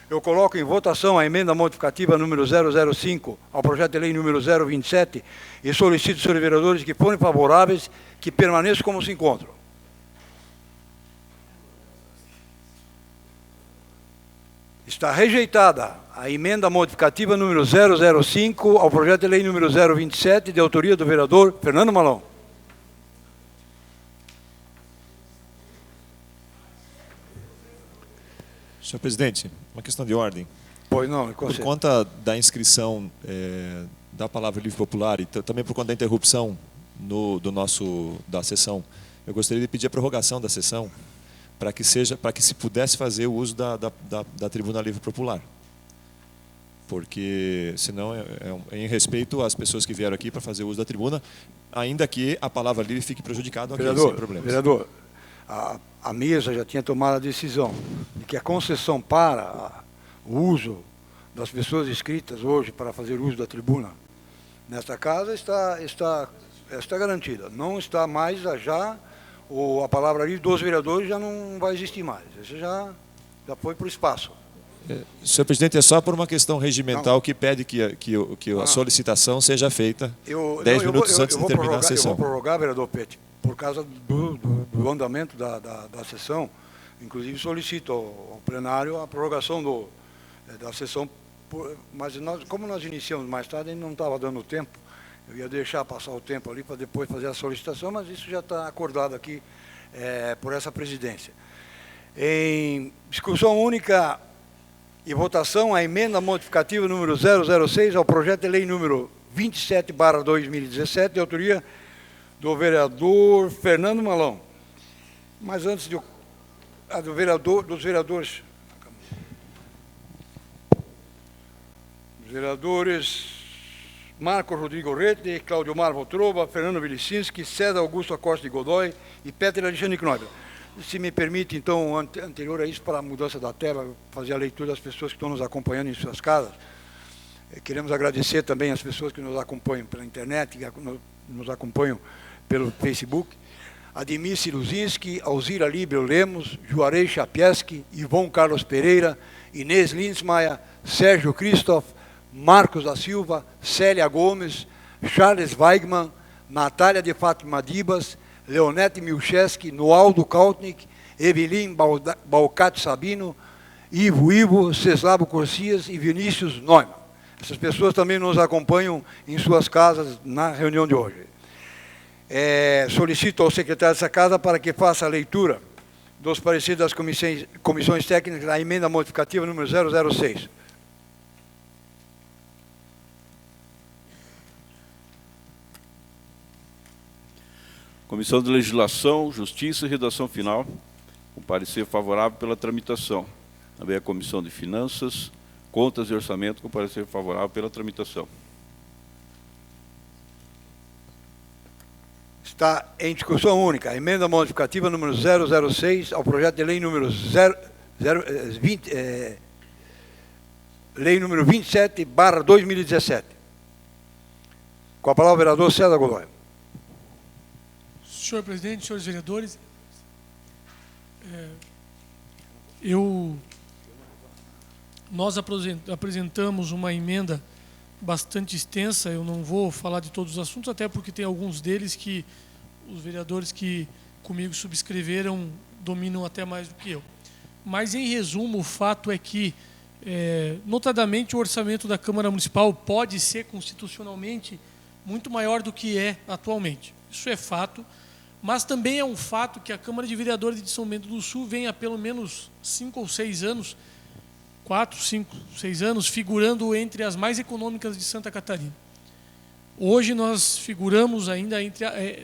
Eu coloco em votação a emenda modificativa número 005 ao projeto de lei número 027 e solicito aos senhores vereadores que forem favoráveis que permaneçam como se encontram. Está rejeitada a emenda modificativa número 005 ao projeto de lei número 027, de autoria do vereador Fernando Malão. Senhor presidente, uma questão de ordem. Pois não, Por conta da inscrição da palavra livre popular e também por conta da interrupção da sessão, eu gostaria de pedir a prorrogação da sessão para que se pudesse fazer o uso da tribuna livre popular. Porque, senão, é em respeito às pessoas que vieram aqui para fazer o uso da tribuna, ainda que a palavra livre fique prejudicada aqui, sem problemas. Vereador, a mesa já tinha tomado a decisão de que a concessão para o uso das pessoas inscritas hoje para fazer uso da tribuna nesta casa está garantida. Não está mais a palavra livre dos vereadores já não vai existir mais. Isso já foi para o espaço. Senhor presidente, é só por uma questão regimental que pede que a solicitação seja feita 10 minutos antes de terminar a sessão. Eu vou prorrogar, vereador Pete, por causa do andamento da sessão. Inclusive solicito ao plenário a prorrogação da sessão, mas como nós iniciamos mais tarde, não estava dando tempo. Eu ia deixar passar o tempo ali para depois fazer a solicitação, mas isso já está acordado aqui por essa presidência. Em discussão única e votação, a emenda modificativa número 006 ao projeto de lei número 27/2017, de autoria do vereador Fernando Malão. Mas antes dos vereadores Marco Rodrigo Rete, Claudio Mar Voltrova, Fernando Vilicinski, César Augusto Acosta de Godoy e Peter Alexandre Knoibel. Se me permite, então, anterior a isso, para a mudança da tela, fazer a leitura das pessoas que estão nos acompanhando em suas casas. Queremos agradecer também as pessoas que nos acompanham pela internet, que nos acompanham pelo Facebook. Ademir Siluzinski, Alzira Líbero Lemos, Juarez Chapieski, Ivon Carlos Pereira, Inês Linsmaia, Sérgio Christoph, Marcos da Silva, Célia Gomes, Charles Weigman, Natália de Fátima Dibas, Leonete Milcheski, Noaldo Kautnik, Evelyn Balcati Sabino, Ivo, Ceslavo Corsias e Vinícius Neumann. Essas pessoas também nos acompanham em suas casas na reunião de hoje. Solicito ao secretário dessa casa para que faça a leitura dos pareceres das comissões técnicas da emenda modificativa número 006. Comissão de Legislação, Justiça e Redação Final, com parecer favorável pela tramitação. Também a Comissão de Finanças, Contas e Orçamento, com parecer favorável pela tramitação. Está em discussão única a emenda modificativa número 006 ao projeto de lei número 27/2017. Com a palavra o vereador César Godoy. Senhor presidente, senhores vereadores, nós apresentamos uma emenda bastante extensa. Eu não vou falar de todos os assuntos, até porque tem alguns deles que os vereadores que comigo subscreveram dominam até mais do que eu. Mas, em resumo, o fato é que, notadamente, o orçamento da Câmara Municipal pode ser constitucionalmente muito maior do que é atualmente. Isso é fato. Mas também é um fato que a Câmara de Vereadores de São Bento do Sul vem há pelo menos 5 ou 6 anos, 4, 5, 6 anos, figurando entre as mais econômicas de Santa Catarina. Hoje nós figuramos ainda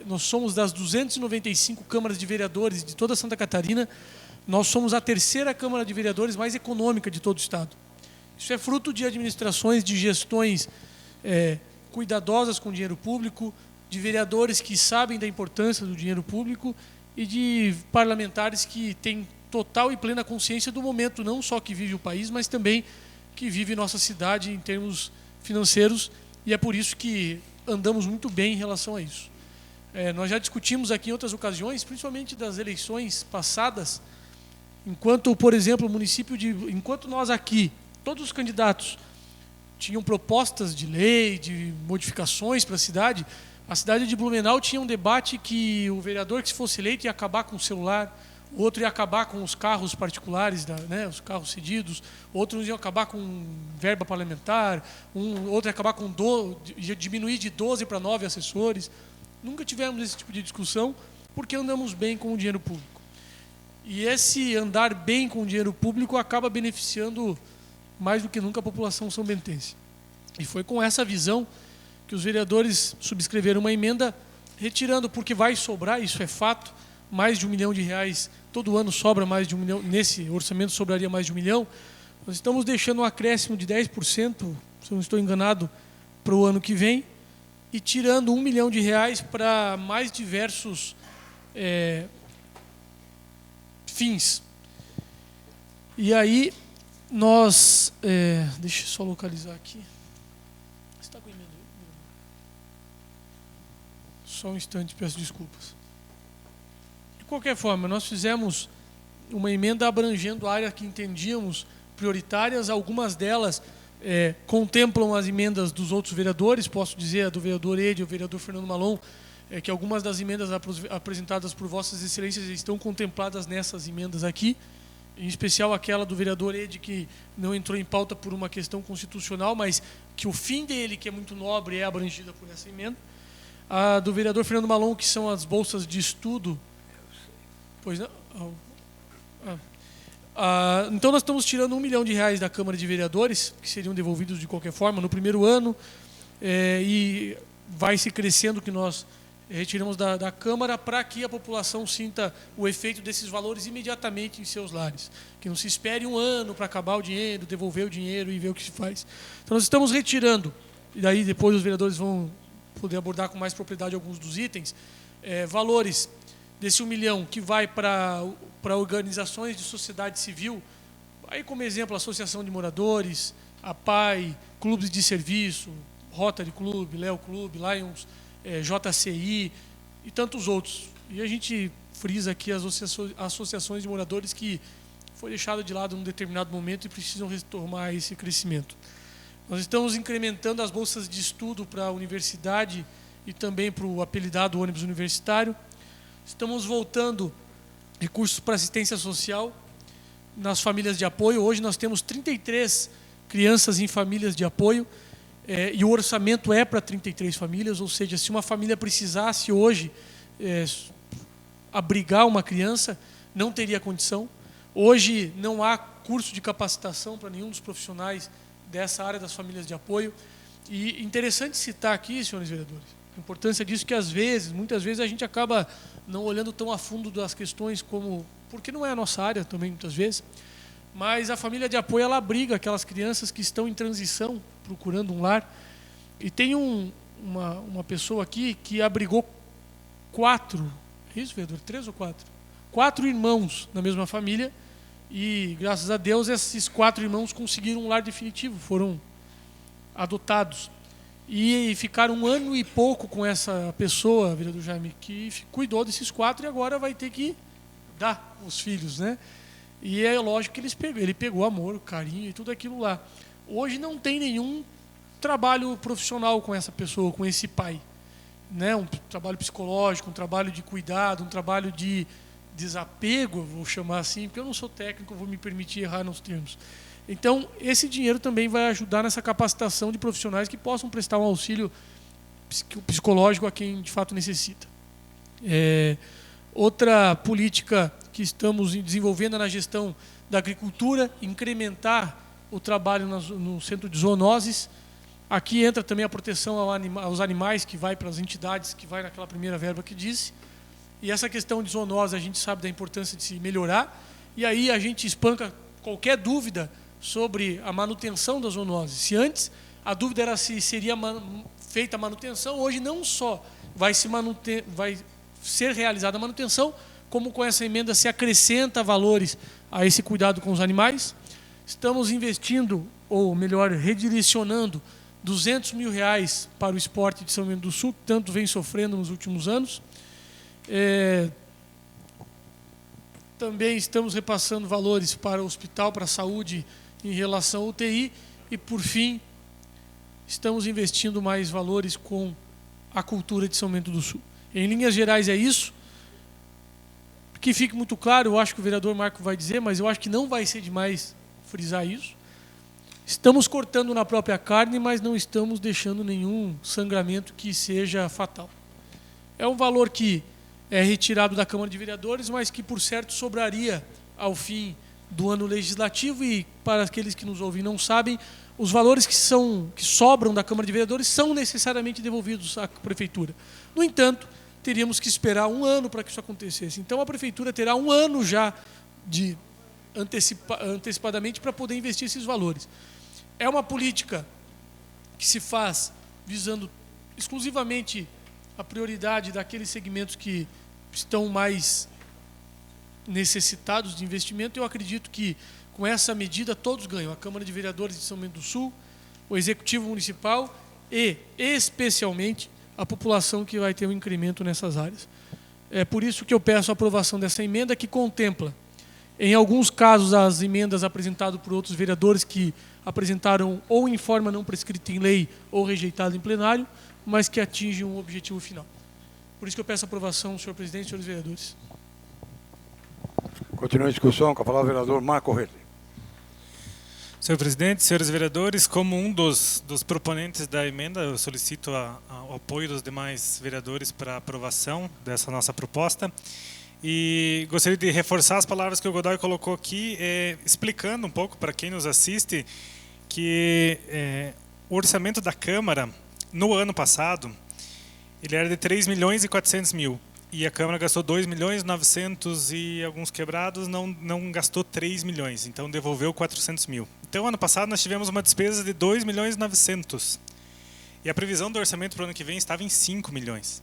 nós somos das 295 câmaras de vereadores de toda Santa Catarina, nós somos a terceira Câmara de Vereadores mais econômica de todo o Estado. Isso é fruto de administrações, de gestões cuidadosas com o dinheiro público, de vereadores que sabem da importância do dinheiro público e de parlamentares que têm total e plena consciência do momento, não só que vive o país, mas também que vive nossa cidade em termos financeiros, e é por isso que andamos muito bem em relação a isso. Nós já discutimos aqui em outras ocasiões, principalmente das eleições passadas, enquanto, por exemplo, enquanto nós aqui, todos os candidatos tinham propostas de lei, de modificações para a cidade de Blumenau tinha um debate que o vereador que se fosse eleito ia acabar com o celular, o outro ia acabar com os carros particulares, os carros cedidos, outros iam acabar com verba parlamentar, outro ia acabar com ia diminuir de 12 para 9 assessores. Nunca tivemos esse tipo de discussão, porque andamos bem com o dinheiro público. E esse andar bem com o dinheiro público acaba beneficiando mais do que nunca a população são-bentense. E foi com essa visão que os vereadores subscreveram uma emenda retirando, porque vai sobrar, isso é fato, mais de R$1 milhão, todo ano sobra mais de R$1 milhão, nesse orçamento sobraria mais de R$1 milhão. Nós estamos deixando um acréscimo de 10%, se eu não estou enganado, para o ano que vem, e tirando R$1 milhão para mais diversos fins. E aí nós... deixa eu só localizar aqui. Você está com emenda? Só um instante, peço desculpas. De qualquer forma, nós fizemos uma emenda abrangendo áreas que entendíamos prioritárias. Algumas delas contemplam as emendas dos outros vereadores. Posso dizer, a do vereador Ede e o vereador Fernando Malon, que algumas das emendas apresentadas por Vossas Excelências estão contempladas nessas emendas aqui, em especial aquela do vereador Ede, que não entrou em pauta por uma questão constitucional, mas que o fim dele, que é muito nobre, é abrangida por essa emenda. A do vereador Fernando Malon, que são as bolsas de estudo. Pois não? Então nós estamos tirando R$1 milhão da Câmara de Vereadores, que seriam devolvidos de qualquer forma no primeiro ano, e vai se crescendo, que nós retiramos da Câmara, para que a população sinta o efeito desses valores imediatamente em seus lares. Que não se espere um ano para acabar o dinheiro, devolver o dinheiro e ver o que se faz. Então nós estamos retirando, e daí depois os vereadores vão poder abordar com mais propriedade alguns dos itens, valores desse R$1 milhão que vai para organizações de sociedade civil, aí como exemplo a Associação de Moradores, a PAI, clubes de serviço, Rotary Club, Leo Club, Lions, JCI e tantos outros. E a gente frisa aqui as associações de moradores que foi deixado de lado num determinado momento e precisam retomar esse crescimento. Nós estamos incrementando as bolsas de estudo para a universidade e também para o apelidado ônibus universitário. Estamos voltando recursos para assistência social nas famílias de apoio. Hoje nós temos 33 crianças em famílias de apoio, e o orçamento é para 33 famílias, ou seja, se uma família precisasse hoje abrigar uma criança, não teria condição. Hoje não há curso de capacitação para nenhum dos profissionais dessa área das famílias de apoio. E interessante citar aqui, senhores vereadores, a importância disso, que muitas vezes a gente acaba não olhando tão a fundo das questões porque não é a nossa área também, muitas vezes, mas a família de apoio, ela abriga aquelas crianças que estão em transição, procurando um lar. E tem uma pessoa aqui que abrigou 4, é isso, vereador? 3 ou 4? 4 irmãos na mesma família, e graças a Deus esses 4 irmãos conseguiram um lar definitivo, foram adotados. E ficaram 1 ano e pouco com essa pessoa, vereador Jaime, que cuidou desses 4 e agora vai ter que dar os filhos, né? E é lógico que ele pegou amor, carinho e tudo aquilo lá. Hoje não tem nenhum trabalho profissional com essa pessoa, com esse pai, né? Um trabalho psicológico, um trabalho de cuidado, um trabalho de desapego, vou chamar assim, porque eu não sou técnico, vou me permitir errar nos termos. Então, esse dinheiro também vai ajudar nessa capacitação de profissionais que possam prestar um auxílio psicológico a quem de fato necessita. Outra política que estamos desenvolvendo é na gestão da agricultura, incrementar o trabalho no centro de zoonoses. Aqui entra também a proteção aos animais, que vai para as entidades, que vai naquela primeira verba que disse. E essa questão de zoonose, a gente sabe da importância de se melhorar, e aí a gente espanca qualquer dúvida sobre a manutenção das zoonoses. Se antes a dúvida era se seria feita a manutenção, hoje não só vai ser realizada a manutenção, como com essa emenda se acrescenta valores a esse cuidado com os animais. Estamos investindo, ou melhor, redirecionando R$200 mil para o esporte de São Bento do Sul, que tanto vem sofrendo nos últimos anos. Também estamos repassando valores para o hospital, para a saúde em relação ao UTI. E, por fim, estamos investindo mais valores com a cultura de São Bento do Sul. Em linhas gerais é isso. Que fique muito claro, eu acho que o vereador Marco vai dizer, mas eu acho que não vai ser demais frisar isso. Estamos cortando na própria carne, mas não estamos deixando nenhum sangramento que seja fatal. É um valor que é retirado da Câmara de Vereadores, mas que, por certo, sobraria ao fim do ano legislativo. E, para aqueles que nos ouvem e não sabem, os valores que sobram da Câmara de Vereadores são necessariamente devolvidos à Prefeitura. No entanto, teríamos que esperar um ano para que isso acontecesse. Então, a Prefeitura terá um ano já antecipadamente para poder investir esses valores. É uma política que se faz visando exclusivamente a prioridade daqueles segmentos que estão mais necessitados de investimento. Eu acredito que, com essa medida, todos ganham. A Câmara de Vereadores de São Bento do Sul, o Executivo Municipal e, especialmente, a população que vai ter um incremento nessas áreas. É por isso que eu peço a aprovação dessa emenda, que contempla, em alguns casos, as emendas apresentadas por outros vereadores que apresentaram ou em forma não prescrita em lei ou rejeitada em plenário, mas que atingem um objetivo final. Por isso que eu peço a aprovação, senhor presidente e senhores vereadores. Continua a discussão, com a palavra o vereador Marco Herle. Senhor presidente, senhores vereadores, como um dos proponentes da emenda, eu solicito o apoio dos demais vereadores para a aprovação dessa nossa proposta. E gostaria de reforçar as palavras que o Godoy colocou aqui, explicando um pouco para quem nos assiste que o orçamento da Câmara, no ano passado, ele era de 3.400.000. E a Câmara gastou 2.900.000 e alguns quebrados não gastou 3 milhões, então devolveu 400.000. Então, ano passado, nós tivemos uma despesa de 2.900.000. E a previsão do orçamento para o ano que vem estava em 5 milhões.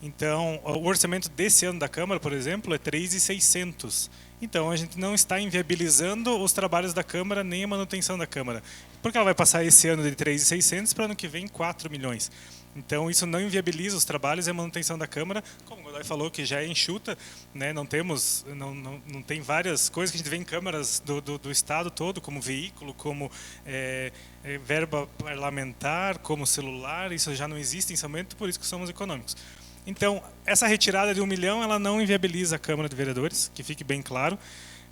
Então, o orçamento desse ano da Câmara, por exemplo, é 3.600. Então, a gente não está inviabilizando os trabalhos da Câmara nem a manutenção da Câmara. Porque ela vai passar esse ano de 3.600 para o ano que vem 4 milhões. Então, isso não inviabiliza os trabalhos e a manutenção da Câmara, como o Godoy falou, que já é enxuta, né? Não tem várias coisas que a gente vê em câmaras do Estado todo, como veículo, como verba parlamentar, como celular, isso já não existe em São Bento, por isso que somos econômicos. Então, essa retirada de 1 milhão, ela não inviabiliza a Câmara de Vereadores, que fique bem claro,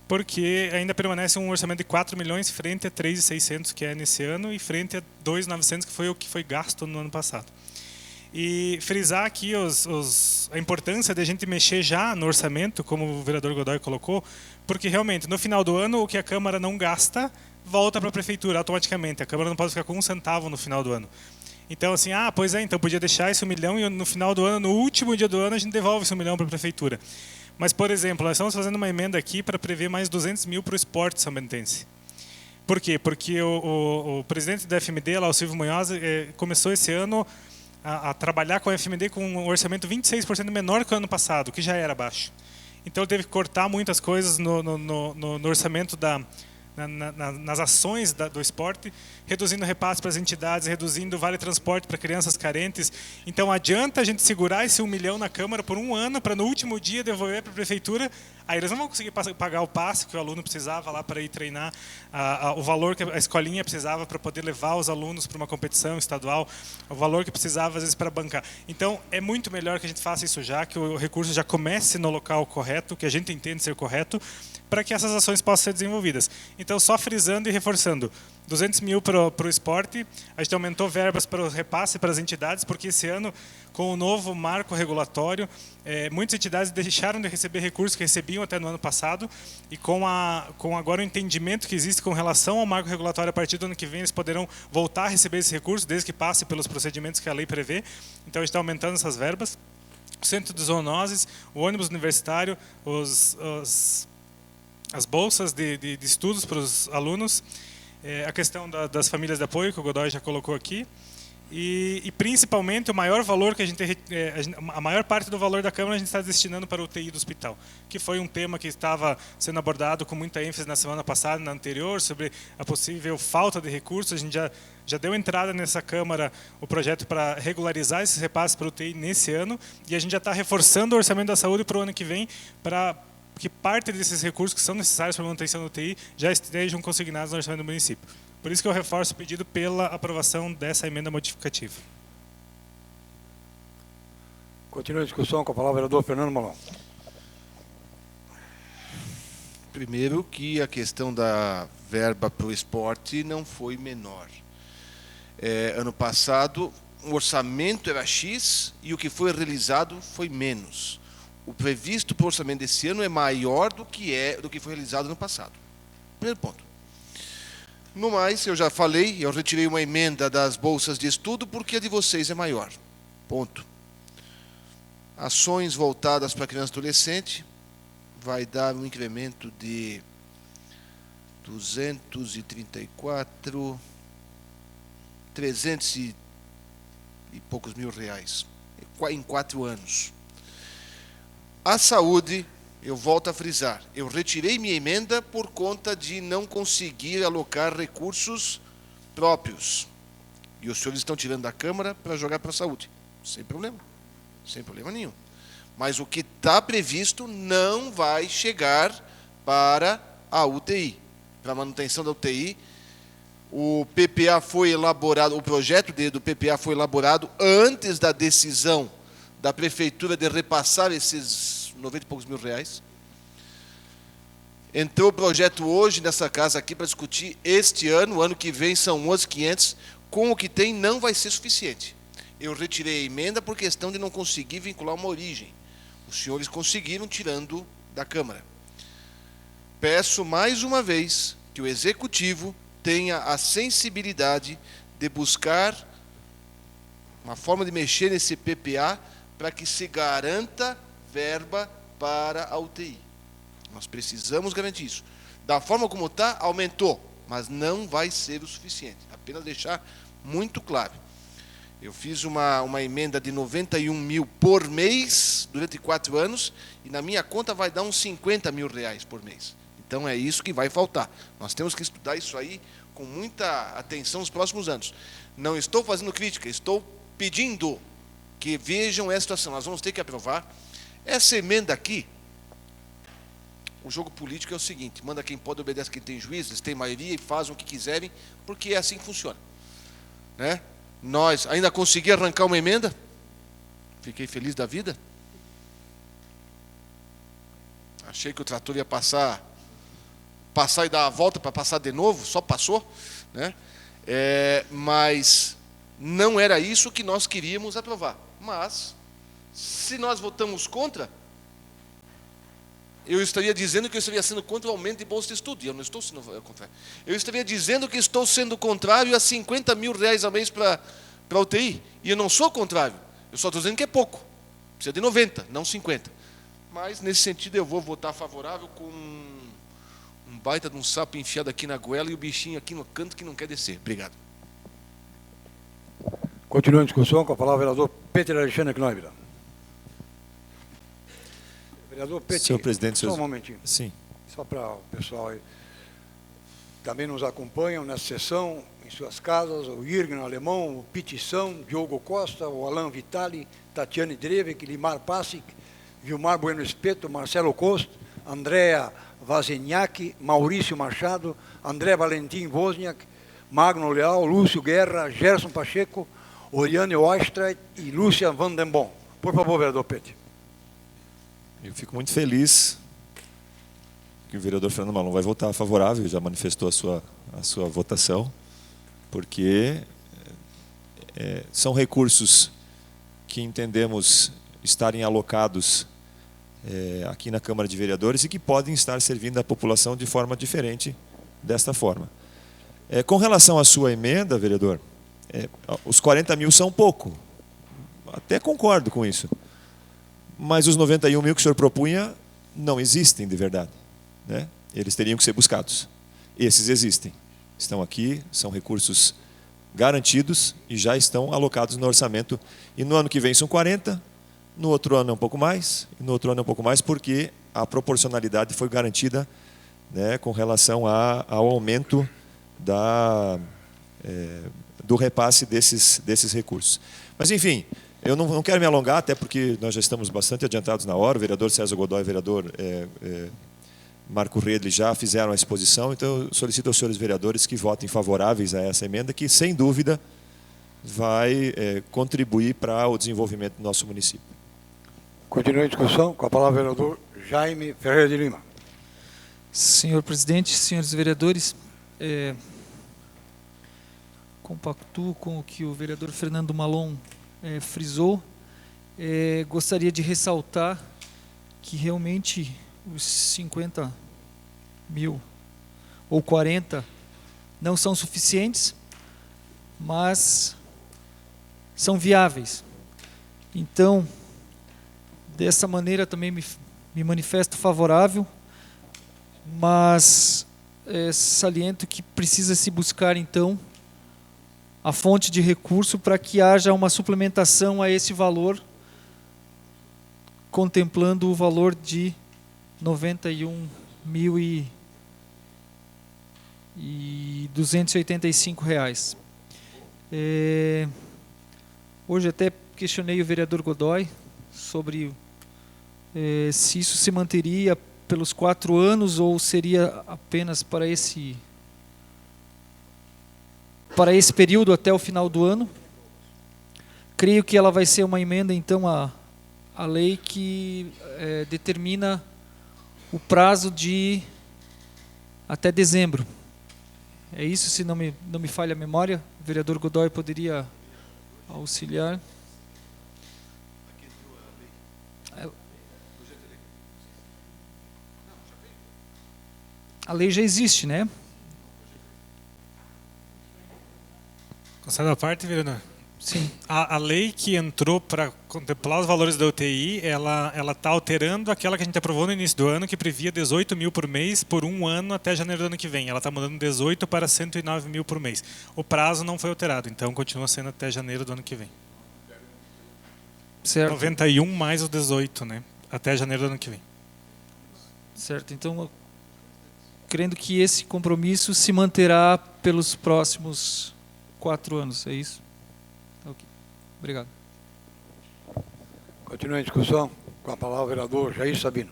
porque ainda permanece um orçamento de 4 milhões frente a 3.600 que é nesse ano e frente a 2.900 que foi o que foi gasto no ano passado. E frisar aqui a importância de a gente mexer já no orçamento, como o vereador Godoy colocou, porque realmente no final do ano o que a Câmara não gasta volta para a Prefeitura automaticamente. A Câmara não pode ficar com 1 centavo no final do ano. Então, assim, pois é, então podia deixar esse 1 milhão e no final do ano, no último dia do ano, a gente devolve esse 1 milhão para a Prefeitura. Mas, por exemplo, nós estamos fazendo uma emenda aqui para prever mais 200.000 para o esporte são-bentense. Por quê? Porque o presidente da FMD, lá, o Silvio Munhoz, começou esse ano a trabalhar com a FMD com um orçamento 26% menor que o ano passado, que já era baixo. Então, ele teve que cortar muitas coisas no orçamento nas ações do esporte, reduzindo repasse para as entidades, reduzindo vale transporte para crianças carentes. Então, adianta a gente segurar esse 1 milhão na Câmara por um ano, para no último dia devolver para a Prefeitura. Aí eles não vão conseguir pagar o passe que o aluno precisava lá para ir treinar, o valor que a escolinha precisava para poder levar os alunos para uma competição estadual, o valor que precisava, às vezes, para bancar. Então, é muito melhor que a gente faça isso já, que o recurso já comece no local correto, que a gente entende ser correto, para que essas ações possam ser desenvolvidas. Então, só frisando e reforçando, 200.000 para o esporte, a gente aumentou verbas para o repasse para as entidades, porque esse ano, com o novo marco regulatório, muitas entidades deixaram de receber recursos que recebiam até no ano passado, e com agora o entendimento que existe com relação ao marco regulatório, a partir do ano que vem eles poderão voltar a receber esse recurso, desde que passe pelos procedimentos que a lei prevê. Então, a gente está aumentando essas verbas. O centro de zoonoses, o ônibus universitário, as bolsas de estudos para os alunos, a questão das famílias de apoio, que o Godoy já colocou aqui, e principalmente o maior valor que a maior parte do valor da Câmara a gente está destinando para o UTI do hospital, que foi um tema que estava sendo abordado com muita ênfase na semana passada e na anterior, sobre a possível falta de recursos. A gente já deu entrada nessa Câmara o projeto para regularizar esses repasses para o UTI nesse ano, e a gente já está reforçando o orçamento da saúde para o ano que vem, para que parte desses recursos que são necessários para a manutenção do UTI já estejam consignados no orçamento do município. Por isso que eu reforço o pedido pela aprovação dessa emenda modificativa. Continua a discussão com a palavra o vereador Fernando Malão. Primeiro que a questão da verba para o esporte não foi menor. Ano passado, o orçamento era X e o que foi realizado foi menos. O previsto para o orçamento desse ano é maior do que foi realizado no passado. Primeiro ponto. No mais, eu já falei, eu retirei uma emenda das bolsas de estudo porque a de vocês é maior. Ponto. Ações voltadas para criança e adolescente vai dar um incremento de 300 e poucos mil reais em 4 anos. A saúde, eu volto a frisar, eu retirei minha emenda por conta de não conseguir alocar recursos próprios. E os senhores estão tirando da Câmara para jogar para a saúde. Sem problema nenhum. Mas o que está previsto não vai chegar para a UTI, para a manutenção da UTI. O PPA foi elaborado, o projeto do PPA foi elaborado antes da decisão da Prefeitura de repassar esses 90 e poucos mil reais. Entrou o projeto hoje nessa casa aqui para discutir este ano, o ano que vem são 11.500, com o que tem não vai ser suficiente. Eu retirei a emenda por questão de não conseguir vincular uma origem. Os senhores conseguiram tirando da Câmara. Peço mais uma vez que o Executivo tenha a sensibilidade de buscar uma forma de mexer nesse PPA para que se garanta verba para a UTI. Nós precisamos garantir isso. Da forma como está, aumentou, mas não vai ser o suficiente. Apenas deixar muito claro. Eu fiz uma emenda de 91 mil por mês durante 4 anos e na minha conta vai dar uns 50 mil reais por mês. Então é isso que vai faltar. Nós temos que estudar isso aí com muita atenção nos próximos anos. Não estou fazendo crítica, estou pedindo que vejam essa situação. Nós vamos ter que aprovar. Essa emenda aqui, o jogo político é o seguinte, manda quem pode, obedece quem tem juízo, eles têm maioria e fazem o que quiserem, porque é assim que funciona. Né? Nós ainda consegui arrancar uma emenda, fiquei feliz da vida. Achei que o trator ia passar e dar a volta para passar de novo, só passou, né? Mas não era isso que nós queríamos aprovar. Mas, se nós votamos contra, eu estaria dizendo que eu estaria sendo contra o aumento de bolsa de estudo, e eu não estou sendo contrário. Eu estaria dizendo que estou sendo contrário a 50 mil reais a mês para a UTI, e eu não sou contrário, eu só estou dizendo que é pouco, precisa de 90, não 50. Mas, nesse sentido, eu vou votar favorável com um baita de um sapo enfiado aqui na goela e o bichinho aqui no canto que não quer descer. Obrigado. Continua a discussão com a palavra o vereador Peter Alexandre Knoibler. Vereador Peter, senhor presidente, só um momentinho. Sim. Só para o pessoal aí. Também nos acompanham nessa sessão, em suas casas, o Irgno Alemão, o Petição, Diogo Costa, o Alain Vitali, Tatiane Drevek, Limar Passic, Vilmar Bueno Espeto, Marcelo Costa, Andréa Vazeniak, Maurício Machado, André Valentim Wozniak, Magno Leal, Lúcio Guerra, Gerson Pacheco, Oriane Ostreit e Lúcia Vandenbom. Por favor, vereador Peter. Eu fico muito feliz que o vereador Fernando Malão vai votar favorável, já manifestou a sua votação, porque são recursos que entendemos estarem alocados aqui na Câmara de Vereadores e que podem estar servindo à população de forma diferente desta forma. Com relação à sua emenda, vereador, os 40 mil são pouco, até concordo com isso. Mas os 91 mil que o senhor propunha não existem de verdade, né? Eles teriam que ser buscados. Esses existem, estão aqui, são recursos garantidos e já estão alocados no orçamento. E no ano que vem são 40, no outro ano é um pouco mais, e no outro ano é um pouco mais, porque a proporcionalidade foi garantida, né, com relação ao aumento do repasse desses recursos. Mas, enfim, eu não quero me alongar, até porque nós já estamos bastante adiantados na hora. O vereador César Godoy e o vereador Marco Redli já fizeram a exposição, então eu solicito aos senhores vereadores que votem favoráveis a essa emenda, que, sem dúvida, vai contribuir para o desenvolvimento do nosso município. Continua a discussão. Com a palavra o vereador Jaime Ferreira de Lima. Senhor presidente, senhores vereadores, compactuo com o que o vereador Fernando Malon frisou. Gostaria de ressaltar que realmente os 50 mil ou 40 não são suficientes, mas são viáveis. Então, dessa maneira também me manifesto favorável, mas saliento que precisa se buscar então a fonte de recurso para que haja uma suplementação a esse valor, contemplando o valor de R$91.285. Hoje até questionei o vereador Godoy sobre se isso se manteria pelos 4 anos ou seria apenas para esse período até o final do ano. Creio que ela vai ser uma emenda então à lei que determina o prazo de até dezembro. É isso, se não me falha a memória. O vereador Godoy poderia auxiliar. A lei já existe, né? Constado à parte, vereador? Sim. A lei que entrou para contemplar os valores da UTI, ela está alterando aquela que a gente aprovou no início do ano, que previa 18 mil por mês por um ano até janeiro do ano que vem. Ela está mudando 18 para 109 mil por mês. O prazo não foi alterado, então continua sendo até janeiro do ano que vem. Certo. 91 mais os 18, né? Até janeiro do ano que vem. Certo, então, crendo que esse compromisso se manterá pelos próximos 4 anos, é isso? Ok, obrigado. Continua a discussão. Com a palavra o vereador Jair Sabino.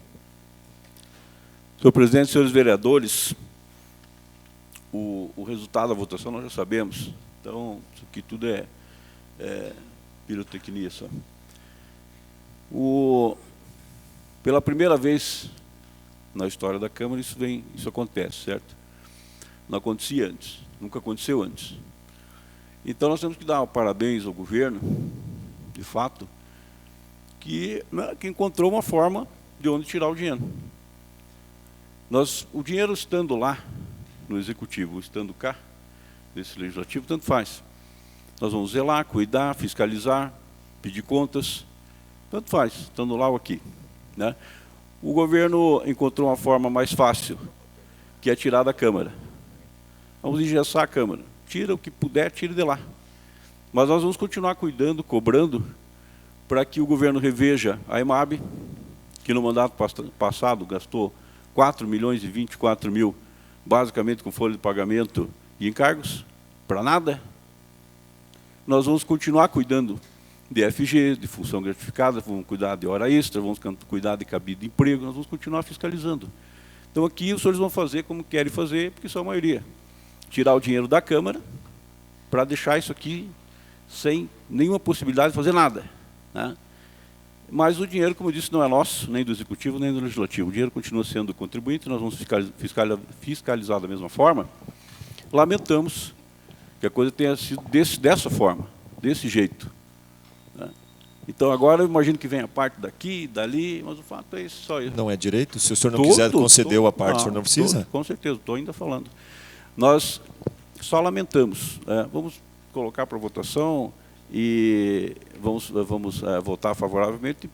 Senhor presidente, senhores vereadores, o resultado da votação nós já sabemos. Então, isso aqui tudo é pirotecnia só. Pela primeira vez na história da Câmara isso acontece, certo? Não acontecia antes, nunca aconteceu antes. Então nós temos que dar parabéns ao governo, de fato, que encontrou uma forma de onde tirar o dinheiro. O dinheiro estando lá, no Executivo, estando cá, nesse Legislativo, tanto faz. Nós vamos zelar, cuidar, fiscalizar, pedir contas, tanto faz, estando lá ou aqui, né? O governo encontrou uma forma mais fácil, que é tirar da Câmara. Vamos engessar a Câmara. Tira o que puder, tire de lá. Mas nós vamos continuar cuidando, cobrando, para que o governo reveja a EMAB, que no mandato passado gastou 4.024.000, basicamente com folha de pagamento e encargos, para nada. Nós vamos continuar cuidando de FG, de função gratificada, vamos cuidar de hora extra, vamos cuidar de cabide de emprego, nós vamos continuar fiscalizando. Então aqui os senhores vão fazer como querem fazer, porque são a maioria. Tirar o dinheiro da Câmara para deixar isso aqui sem nenhuma possibilidade de fazer nada, né? Mas o dinheiro, como eu disse, não é nosso, nem do Executivo, nem do Legislativo. O dinheiro continua sendo do contribuinte, nós vamos fiscalizar da mesma forma. Lamentamos que a coisa tenha sido dessa forma, desse jeito, né? Então agora eu imagino que vem a parte daqui, dali, mas o fato é só isso. Não é direito? Se o senhor não quiser conceder a parte, o senhor não precisa? Com certeza, estou ainda falando. Nós só lamentamos, vamos colocar para votação e vamos votar favoravelmente,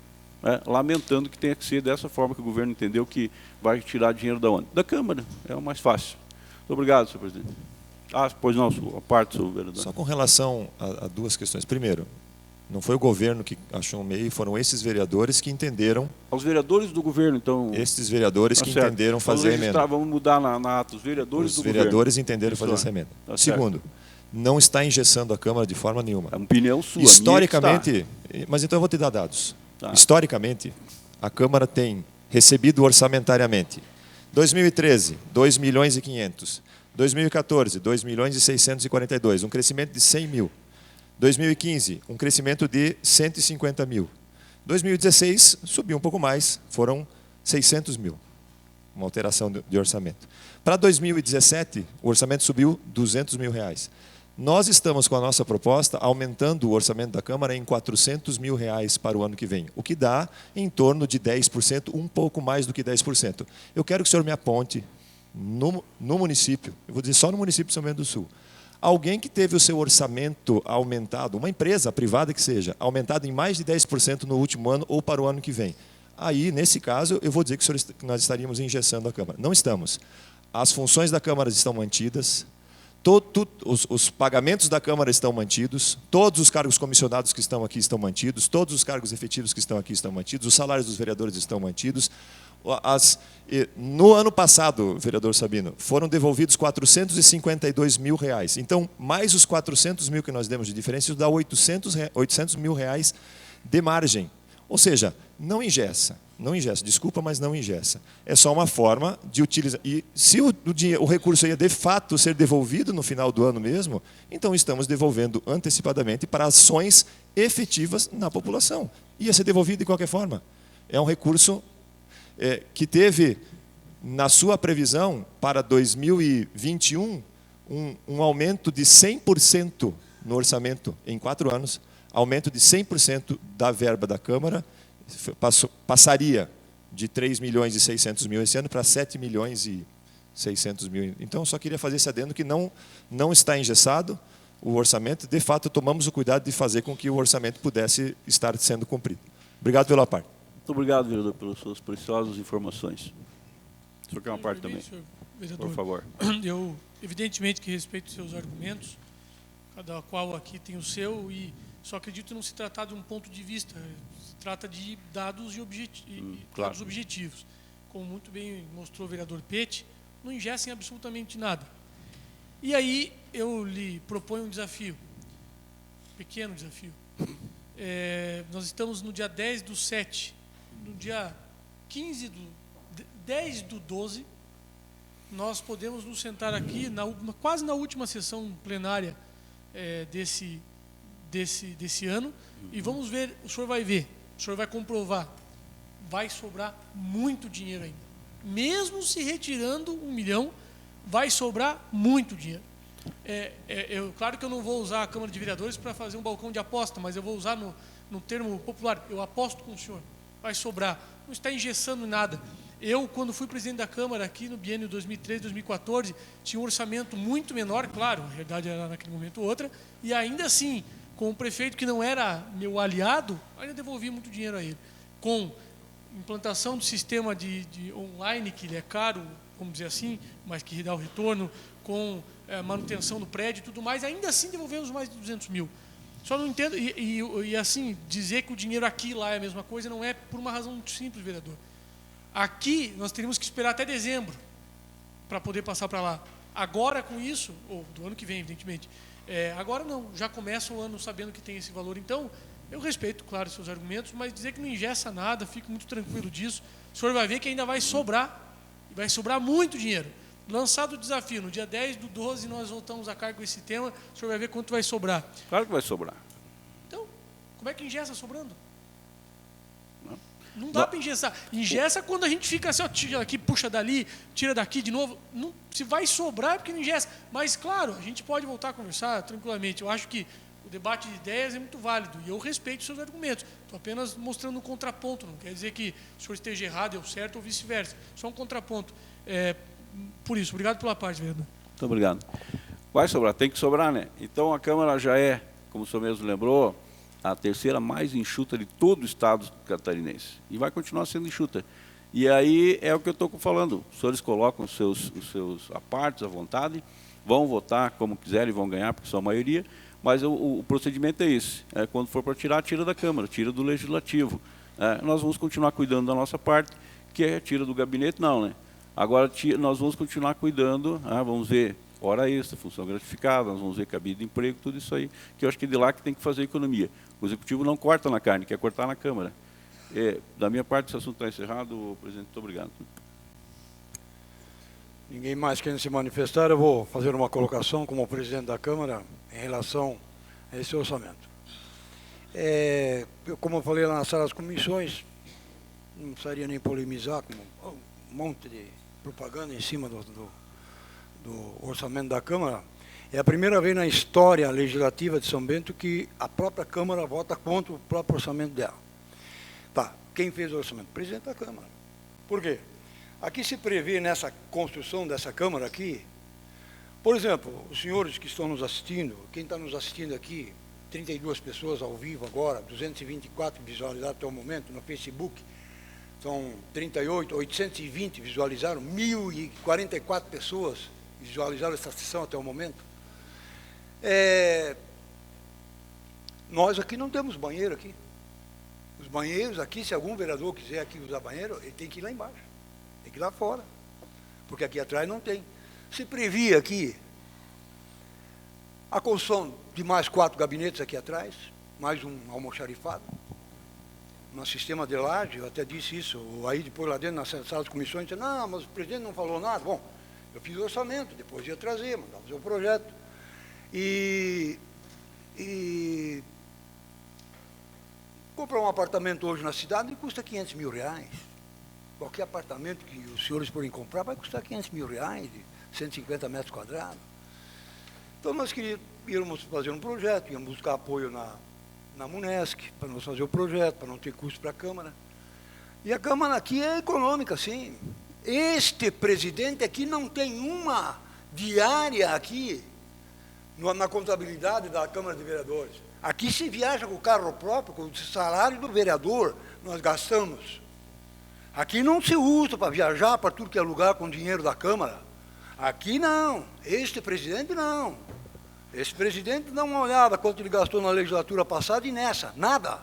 lamentando que tenha que ser dessa forma que o governo entendeu que vai tirar dinheiro da onde? Da Câmara, é o mais fácil. Muito obrigado, senhor presidente. Pois não, a parte, senhor vereador. Só com relação a duas questões. Primeiro, não foi o governo que achou um meio, foram esses vereadores que entenderam. Os vereadores do governo, então. Esses vereadores que entenderam fazer a emenda. Vamos mudar na ata, os vereadores do governo. Os vereadores entenderam fazer essa emenda. Tá. Segundo, não está engessando a Câmara de forma nenhuma. É uma opinião sua. Historicamente, mas então eu vou te dar dados. Tá. Historicamente, a Câmara tem recebido orçamentariamente 2013, 2.500.000. 2014, 2.642.000, um crescimento de 100 mil. 2015, um crescimento de 150 mil. 2016, subiu um pouco mais, foram 600 mil. Uma alteração de orçamento. Para 2017, o orçamento subiu 200 mil reais. Nós estamos com a nossa proposta aumentando o orçamento da Câmara em 400 mil reais para o ano que vem, o que dá em torno de 10%, um pouco mais do que 10%. Eu quero que o senhor me aponte no município, eu vou dizer só no município de São Bento do Sul, alguém que teve o seu orçamento aumentado, uma empresa privada que seja, aumentado em mais de 10% no último ano ou para o ano que vem. Aí, nesse caso, eu vou dizer que nós estaríamos engessando a Câmara. Não estamos. As funções da Câmara estão mantidas, os pagamentos da Câmara estão mantidos, todos os cargos comissionados que estão aqui estão mantidos, todos os cargos efetivos que estão aqui estão mantidos, os salários dos vereadores estão mantidos. No ano passado, vereador Sabino, foram devolvidos 452 mil reais. Então, mais os 400 mil que nós demos de diferença, isso dá 800 mil reais de margem. Ou seja, não engessa, desculpa, mas não engessa. É só uma forma de utilizar. E se o recurso ia de fato ser devolvido no final do ano mesmo, então estamos devolvendo antecipadamente para ações efetivas na população. Ia ser devolvido de qualquer forma. É um recurso que teve, na sua previsão, para 2021, um aumento de 100% no orçamento em 4 anos, aumento de 100% da verba da Câmara, passaria de 3 milhões e 600 mil esse ano para 7 milhões e 600 mil. Então, eu só queria fazer esse adendo que não está engessado o orçamento. De fato, tomamos o cuidado de fazer com que o orçamento pudesse estar sendo cumprido. Obrigado pela parte. Muito obrigado, vereador, pelas suas preciosas informações. O senhor quer uma parte também? Senhor vereador, por favor. Eu, evidentemente, que respeito os seus argumentos, cada qual aqui tem o seu, e só acredito não se tratar de um ponto de vista, se trata de dados e claro. dados objetivos. Como muito bem mostrou o vereador Pete, não ingessem absolutamente nada. E aí eu lhe proponho um desafio, pequeno desafio. Nós estamos no dia 10/7, no dia 10/12, nós podemos nos sentar aqui, quase na última sessão plenária desse ano, e vamos ver, o senhor vai ver, o senhor vai comprovar, vai sobrar muito dinheiro ainda. Mesmo se retirando 1 milhão, vai sobrar muito dinheiro. Claro que eu não vou usar a Câmara de Vereadores para fazer um balcão de aposta, mas eu vou usar no termo popular, eu aposto com o senhor, vai sobrar, não está engessando nada. Eu, quando fui presidente da Câmara aqui no biênio 2013-2014, tinha um orçamento muito menor, claro, a realidade era naquele momento outra, e ainda assim, com o prefeito que não era meu aliado, ainda devolvi muito dinheiro a ele. Com implantação do sistema de online, que ele é caro, vamos dizer assim, mas que dá o retorno, com manutenção do prédio e tudo mais, ainda assim devolvemos mais de 200 mil. Só não entendo, e assim, dizer que o dinheiro aqui e lá é a mesma coisa, não é por uma razão muito simples, vereador. Aqui, nós teríamos que esperar até dezembro para poder passar para lá. Agora, com isso, ou do ano que vem, evidentemente, agora não, já começa o ano sabendo que tem esse valor. Então, eu respeito, claro, seus argumentos, mas dizer que não ingessa nada, fico muito tranquilo disso. O senhor vai ver que ainda vai sobrar, e vai sobrar muito dinheiro. Lançado o desafio, no dia 10/12 nós voltamos a cargo esse tema, o senhor vai ver quanto vai sobrar. Claro que vai sobrar. Então, como é que ingessa sobrando? Não dá para engessar. Engessa quando a gente fica assim, ó, tira daqui, puxa dali, tira daqui de novo. Não, se vai sobrar é porque não engessa. Mas, claro, a gente pode voltar a conversar tranquilamente. Eu acho que o debate de ideias é muito válido e eu respeito os seus argumentos. Estou apenas mostrando um contraponto. Não quer dizer que o senhor esteja errado, eu certo ou vice-versa. Só um contraponto. Por isso, obrigado pela parte, vereador. Muito obrigado. Vai sobrar, tem que sobrar, né? Então, a Câmara já é, como o senhor mesmo lembrou, a terceira mais enxuta de todo o estado catarinense. E vai continuar sendo enxuta. E aí é o que eu estou falando. Os senhores colocam os seus apartes à vontade. vão votar como quiserem, vão ganhar, porque são a maioria, mas o procedimento é esse. Quando for para tirar, tira da Câmara, tira do Legislativo. Nós vamos continuar cuidando da nossa parte, que é tira do gabinete, não, né? Agora, nós vamos continuar cuidando, vamos ver hora extra, função gratificada, nós vamos ver cabide de emprego, tudo isso aí, que eu acho que é de lá que tem que fazer a economia. O Executivo não corta na carne, quer cortar na Câmara. Da minha parte, esse assunto está encerrado, presidente, muito obrigado. Ninguém mais querendo se manifestar, eu vou fazer uma colocação como presidente da Câmara em relação a esse orçamento. Como eu falei lá na sala das comissões, não precisaria nem polemizar com um monte de propaganda em cima do orçamento da Câmara. É a primeira vez na história legislativa de São Bento que a própria Câmara vota contra o próprio orçamento dela. Tá, quem fez o orçamento? O presidente da Câmara. Por quê? Aqui se prevê nessa construção dessa Câmara aqui, por exemplo, os senhores que estão nos assistindo, quem está nos assistindo aqui, 32 pessoas ao vivo agora, 224 visualizados até o momento no Facebook, são 38, 820 visualizaram, 1.044 pessoas visualizaram essa sessão até o momento. Nós aqui não temos banheiro aqui. Os banheiros aqui, se algum vereador quiser aqui usar banheiro, ele tem que ir lá embaixo, tem que ir lá fora, porque aqui atrás não tem. Se previa aqui a construção de mais 4 gabinetes aqui atrás, mais um almoxarifado, no sistema de laje, eu até disse isso, aí depois lá dentro, na sala de comissões, disse, não, mas o presidente não falou nada. Bom, eu fiz o orçamento, depois ia trazer, mandava fazer o projeto. E comprar um apartamento hoje na cidade custa R$500 mil. Qualquer apartamento que os senhores forem comprar vai custar R$500 mil, de 150 metros quadrados. Então nós íamos fazer um projeto, íamos buscar apoio na Munesc, para nós fazer o projeto, para não ter custo para a Câmara. E a Câmara aqui é econômica, sim. Este presidente aqui não tem uma diária aqui na contabilidade da Câmara de Vereadores. Aqui se viaja com o carro próprio, com o salário do vereador, nós gastamos. Aqui não se usa para viajar para tudo que é lugar com dinheiro da Câmara. Aqui não, este presidente não. Esse presidente dá uma olhada quanto ele gastou na legislatura passada e nessa, nada.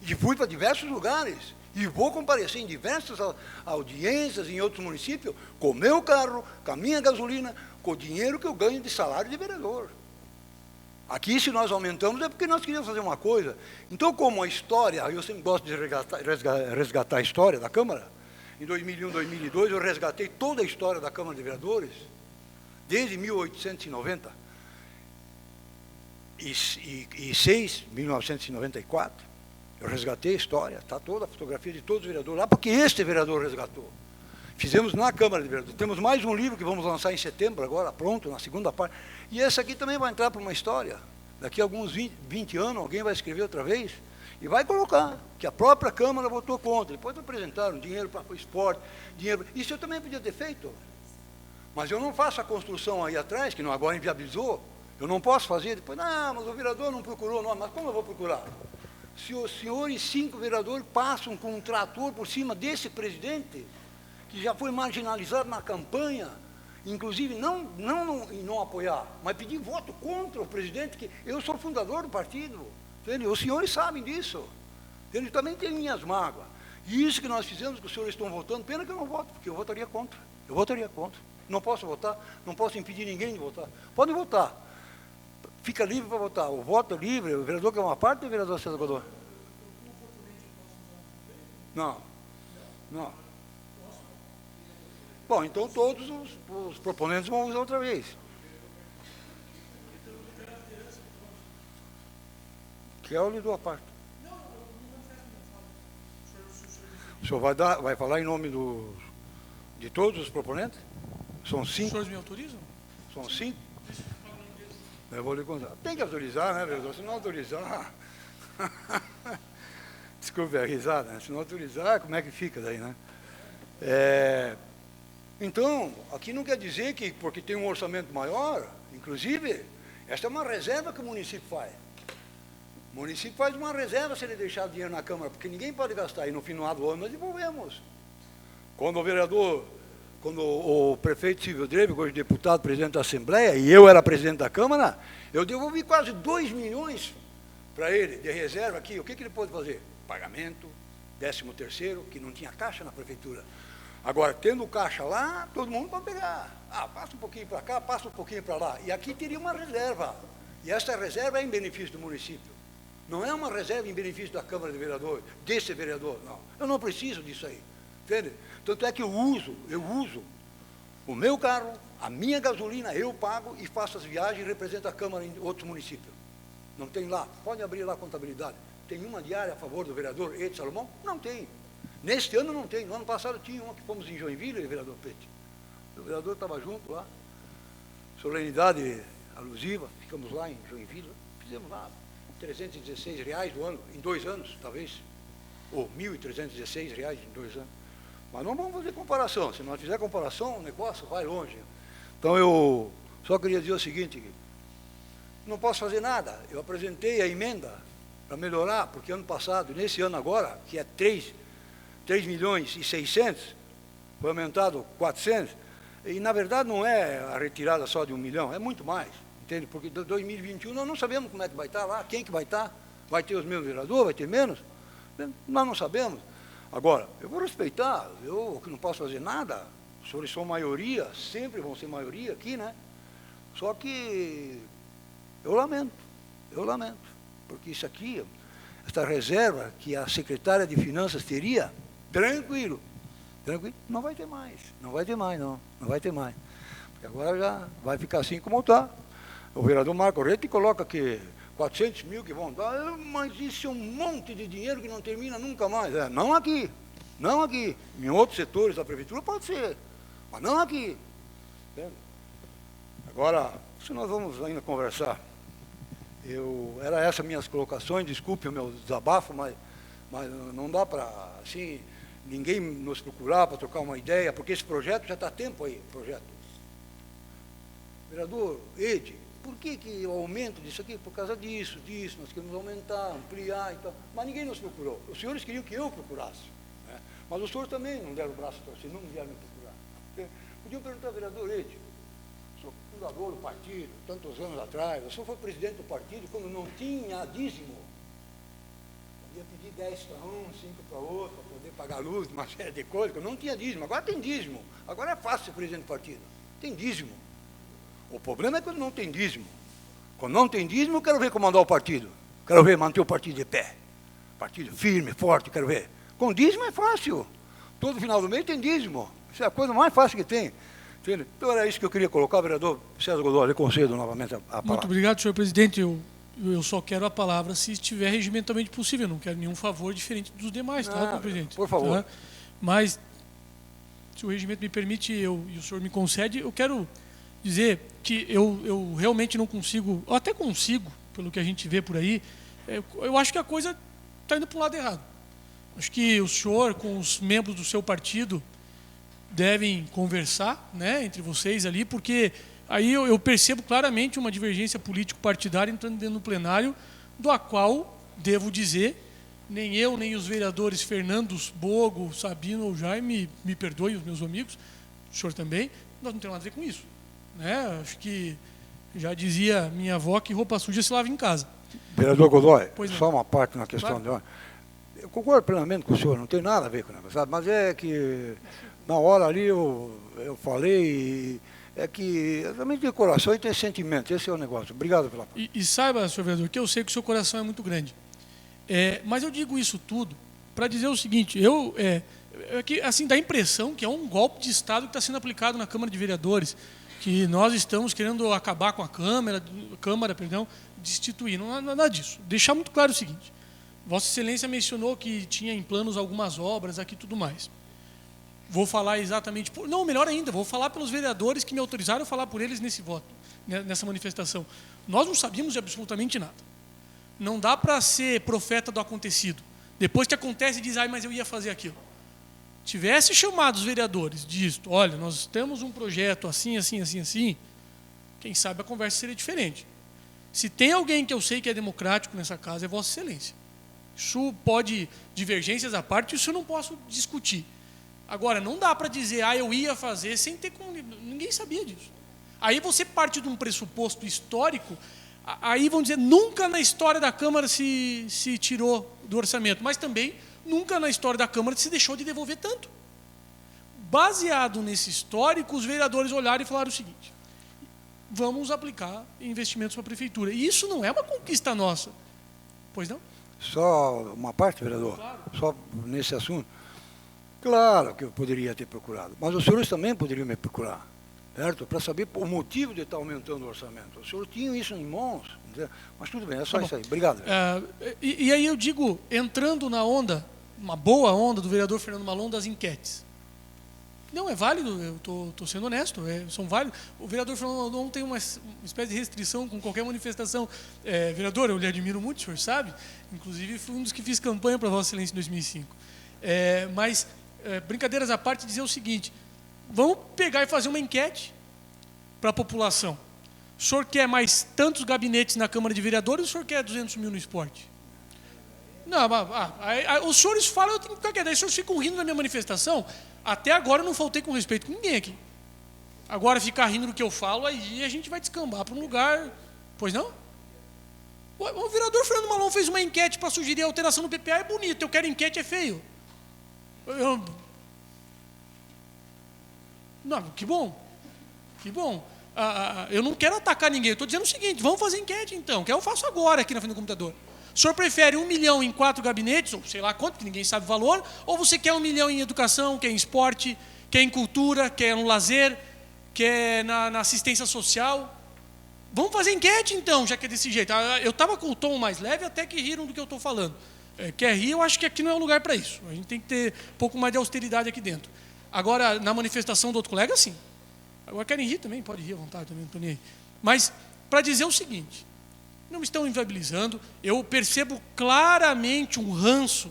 E fui para diversos lugares. E vou comparecer em diversas audiências em outros municípios, com o meu carro, com a minha gasolina, com o dinheiro que eu ganho de salário de vereador. Aqui, se nós aumentamos, é porque nós queríamos fazer uma coisa. Então, como a história, eu sempre gosto de resgatar a história da Câmara, em 2001, 2002, eu resgatei toda a história da Câmara de Vereadores, desde 1896, 1994, eu resgatei a história, está toda a fotografia de todos os vereadores lá, porque este vereador resgatou. Fizemos na Câmara de Vereadores. Temos mais um livro que vamos lançar em setembro, agora, pronto, na segunda parte. E esse aqui também vai entrar para uma história. Daqui a alguns 20 anos, alguém vai escrever outra vez e vai colocar que a própria Câmara votou contra. Depois apresentaram dinheiro para o esporte, dinheiro... Isso eu também podia ter feito. Mas eu não faço a construção aí atrás, que não agora inviabilizou. Eu não posso fazer. Depois, não, mas o vereador não procurou. Não, mas como eu vou procurar? Se os senhores 5 vereadores passam com um trator por cima desse presidente, que já foi marginalizado na campanha, inclusive não apoiar, mas pedir voto contra o presidente, que eu sou fundador do partido, entende? Os senhores sabem disso, entende? Também tem minhas mágoas. E isso que nós fizemos, que os senhores estão votando, pena que eu não voto, porque eu votaria contra. Eu votaria contra. Não posso votar, não posso impedir ninguém de votar. Podem votar. Fica livre para votar. O voto é livre, o vereador quer uma parte ou o vereador César Godoy? Não. Bom, então todos os proponentes vão usar outra vez. Que eu lhe dou a parte. O senhor vai falar em nome de todos os proponentes? São 5? Os senhores me autorizam? São 5? Eu vou lhe contar. Tem que autorizar, né, vereador? Se não autorizar... Desculpe a risada, né? Se não autorizar, como é que fica daí, né? Então, aqui não quer dizer que, porque tem um orçamento maior, inclusive, esta é uma reserva que o município faz. O município faz uma reserva se ele deixar dinheiro na Câmara, porque ninguém pode gastar, e no final do ano nós devolvemos. Quando o vereador quando o prefeito Silvio Dreve, hoje deputado, presidente da Assembleia, e eu era presidente da Câmara, eu devolvi quase 2 milhões para ele, de reserva aqui. O que ele pôde fazer? Pagamento, 13º, que não tinha caixa na prefeitura. Agora, tendo caixa lá, todo mundo pode pegar. Passa um pouquinho para cá, passa um pouquinho para lá. E aqui teria uma reserva. E essa reserva é em benefício do município. Não é uma reserva em benefício da Câmara de Vereadores, desse vereador, não. Eu não preciso disso aí. Entende? Tanto é que eu uso o meu carro, a minha gasolina, eu pago e faço as viagens e represento a Câmara em outros municípios. Não tem lá. Pode abrir lá a contabilidade. Tem uma diária a favor do vereador Ed Salomão? Não tem. Neste ano não tem. No ano passado tinha uma que fomos em Joinville, vereador Pete. O vereador estava junto lá. Solenidade alusiva. Ficamos lá em Joinville. Fizemos lá R$316 do ano, em 2 anos, talvez. Ou R$1.316 em 2 anos. Mas não vamos fazer comparação. Se nós fizer comparação, o negócio vai longe. Então eu só queria dizer o seguinte, não posso fazer nada. Eu apresentei a emenda para melhorar, porque ano passado, nesse ano agora, que é 3.600.000, foi aumentado 400, e na verdade não é a retirada só de 1 milhão, é muito mais, entende? Porque 2021 nós não sabemos como é que vai estar lá, quem que vai estar, vai ter os mesmos vereadores, vai ter menos, nós não sabemos. Agora, eu vou respeitar, eu que não posso fazer nada, os senhores são maioria, sempre vão ser maioria aqui, né? Só que eu lamento, porque isso aqui, essa reserva que a secretária de Finanças teria, tranquilo, não vai ter mais, não vai ter mais. Porque agora já vai ficar assim como está. O vereador Marco Rete coloca que 400 mil que vão dar, mas isso é um monte de dinheiro que não termina nunca mais. Não aqui. Em outros setores da prefeitura pode ser, mas não aqui. Entende? Agora, se nós vamos ainda conversar, era essas minhas colocações, desculpe o meu desabafo, mas não dá para, assim, ninguém nos procurar para trocar uma ideia, porque esse projeto já está há tempo aí, projeto. Vereador Ed, por que o aumento disso aqui? Por causa disso, nós queremos aumentar, ampliar e tal. Mas ninguém nos procurou. Os senhores queriam que eu procurasse. Né? Mas os senhores também não deram o braço a torcer, não vieram me procurar. Podiam perguntar ao vereador Ed, sou fundador do partido, tantos anos atrás, o senhor foi presidente do partido quando não tinha dízimo. Podia pedir 10 para um, 5 para outro, para poder pagar luz, uma série de coisas, que não tinha dízimo. Agora tem dízimo. Agora é fácil ser presidente do partido. Tem dízimo. O problema é quando não tem dízimo. Quando não tem dízimo, eu quero ver comandar o partido. Quero ver manter o partido de pé. Partido firme, forte, quero ver. Com dízimo é fácil. Todo final do mês tem dízimo. Isso é a coisa mais fácil que tem. Entende? Então era isso que eu queria colocar, vereador César Godoy. Eu concedo novamente a palavra. Muito obrigado, senhor presidente. Eu só quero a palavra se estiver regimentalmente possível. Eu não quero nenhum favor diferente dos demais, tá, senhor presidente? Por favor. Tá? Mas, se o regimento me permite e o senhor me concede, eu quero dizer que eu realmente não consigo, ou até consigo, pelo que a gente vê por aí, eu acho que a coisa está indo para o lado errado. Acho que o senhor, com os membros do seu partido, devem conversar, né, entre vocês ali, porque aí eu percebo claramente uma divergência político-partidária entrando dentro do plenário, do qual, devo dizer, nem eu, nem os vereadores Fernandos, Bogo, Sabino ou Jaime, me perdoem os meus amigos, o senhor também, nós não temos nada a ver com isso. Né? Acho que já dizia minha avó que roupa suja se lava em casa. Vereador Godoy, Pois só uma parte na questão claro. Eu concordo plenamente com o senhor, não tem nada a ver com o negócio, sabe? Mas é que na hora ali eu falei, é que eu também tenho coração e tenho sentimento, esse é o negócio. Obrigado pela parte. E saiba, senhor vereador, que eu sei que o seu coração é muito grande. Mas eu digo isso tudo para dizer o seguinte, que assim, dá a impressão que é um golpe de Estado que está sendo aplicado na Câmara de Vereadores, que nós estamos querendo acabar com a Câmara, destituir. Não há nada disso. Deixar muito claro o seguinte, Vossa Excelência mencionou que tinha em planos algumas obras aqui e tudo mais. Vou falar exatamente... Não, melhor ainda, vou falar pelos vereadores que me autorizaram a falar por eles nesse voto, nessa manifestação. Nós não sabíamos de absolutamente nada. Não dá para ser profeta do acontecido. Depois que acontece, diz, mas eu ia fazer aquilo. Tivesse chamado os vereadores disto, olha, nós temos um projeto assim, quem sabe a conversa seria diferente. Se tem alguém que eu sei que é democrático nessa casa, é Vossa Excelência. Isso pode, divergências à parte, isso eu não posso discutir. Agora, não dá para dizer, eu ia fazer, sem ter como... Ninguém sabia disso. Aí você parte de um pressuposto histórico, aí vão dizer, nunca na história da Câmara se tirou do orçamento, mas também nunca na história da Câmara se deixou de devolver tanto. Baseado nesse histórico, os vereadores olharam e falaram o seguinte, vamos aplicar investimentos para a Prefeitura. E isso não é uma conquista nossa. Pois não? Só uma parte, vereador? Claro. Só nesse assunto? Claro que eu poderia ter procurado, mas os senhores também poderiam me procurar, certo? Para saber o motivo de estar aumentando o orçamento. Os senhores tinham isso em mãos, entendeu? Mas tudo bem, é só isso aí. Obrigado. E aí eu digo, entrando na onda, uma boa onda do vereador Fernando Malon das enquetes. Não, é válido, eu estou sendo honesto, são válidos. O vereador Fernando Malon tem uma espécie de restrição com qualquer manifestação. Vereador, eu lhe admiro muito, o senhor sabe, inclusive fui um dos que fiz campanha para Vossa Excelência em 2005. Mas, brincadeiras à parte, dizer o seguinte, vamos pegar e fazer uma enquete para a população. O senhor quer mais tantos gabinetes na Câmara de Vereadores ou o senhor quer 200 mil no esporte? Não, os senhores falam, eu tenho que ficar quieto. Aí os senhores ficam rindo na minha manifestação. Até agora eu não faltei com respeito com ninguém aqui. Agora ficar rindo do que eu falo, aí a gente vai descambar para um lugar... Pois não? O vereador Fernando Malon fez uma enquete para sugerir a alteração do PPA, é bonito. Eu quero enquete, é feio. Não, que bom. Que bom. Eu não quero atacar ninguém. Eu estou dizendo o seguinte, vamos fazer enquete então, que eu faço agora aqui na frente do computador. O senhor prefere 1 milhão em 4 gabinetes, ou sei lá quanto, que ninguém sabe o valor, ou você quer 1 milhão em educação, quer em esporte, quer em cultura, quer no lazer, quer na assistência social? Vamos fazer enquete então, já que é desse jeito. Eu estava com o tom mais leve, até que riram do que eu estou falando. Quer rir, eu acho que aqui não é o lugar para isso. A gente tem que ter um pouco mais de austeridade aqui dentro. Agora, na manifestação do outro colega, sim. Agora, querem rir também? Pode rir à vontade, também não estou nem aí. Mas, para dizer o seguinte, não me estão inviabilizando, eu percebo claramente um ranço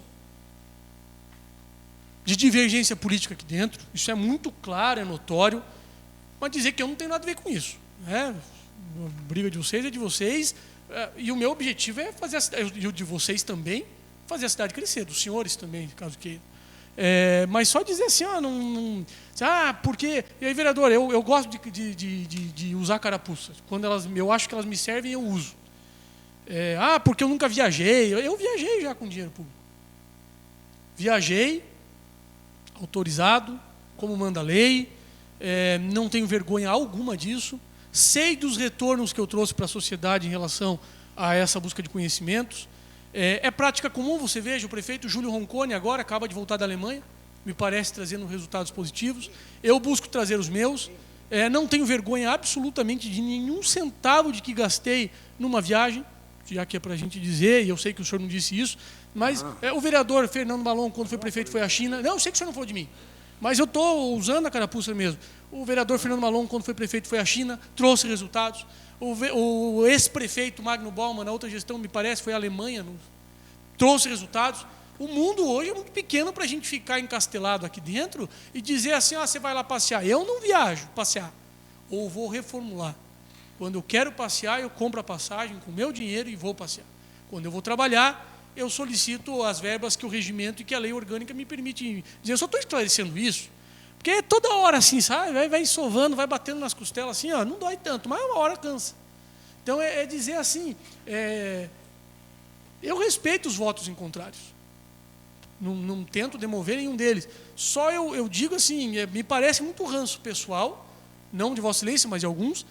de divergência política aqui dentro, isso é muito claro, é notório, mas dizer que eu não tenho nada a ver com isso. A briga de vocês é de vocês, e o meu objetivo é fazer, e o de vocês também, fazer a cidade crescer, dos senhores também, caso queira. Mas só dizer assim, porque... E aí, vereador, eu gosto de usar carapuças. Quando eu acho que elas me servem, eu uso. Porque eu nunca viajei. Eu viajei já com dinheiro público. Viajei, autorizado, como manda a lei, não tenho vergonha alguma disso. Sei dos retornos que eu trouxe para a sociedade em relação a essa busca de conhecimentos. É prática comum, você veja, o prefeito Júlio Roncone agora acaba de voltar da Alemanha, me parece trazendo resultados positivos. Eu busco trazer os meus. Não tenho vergonha absolutamente de nenhum centavo de que gastei numa viagem, já que é para a gente dizer, e eu sei que o senhor não disse isso, mas o vereador Fernando Malon, quando foi prefeito, foi à China. Não, eu sei que o senhor não falou de mim, mas eu estou usando a carapuça mesmo. O vereador Fernando Malon, quando foi prefeito, foi à China, trouxe resultados. O ex-prefeito Magno Baumann, na outra gestão, me parece, foi à Alemanha, trouxe resultados. O mundo hoje é muito pequeno para a gente ficar encastelado aqui dentro e dizer assim, você vai lá passear. Eu não viajo passear, ou vou reformular. Quando eu quero passear, eu compro a passagem com o meu dinheiro e vou passear. Quando eu vou trabalhar, eu solicito as verbas que o regimento e que a lei orgânica me permite dizer. Eu só estou esclarecendo isso, porque toda hora assim, sabe? Vai sovando, vai batendo nas costelas assim, não dói tanto, mas uma hora cansa. Então, dizer assim, eu respeito os votos em contrários. Não tento demover nenhum deles. Só eu digo assim, me parece muito ranço pessoal, não de Vossa Excelência, mas de alguns,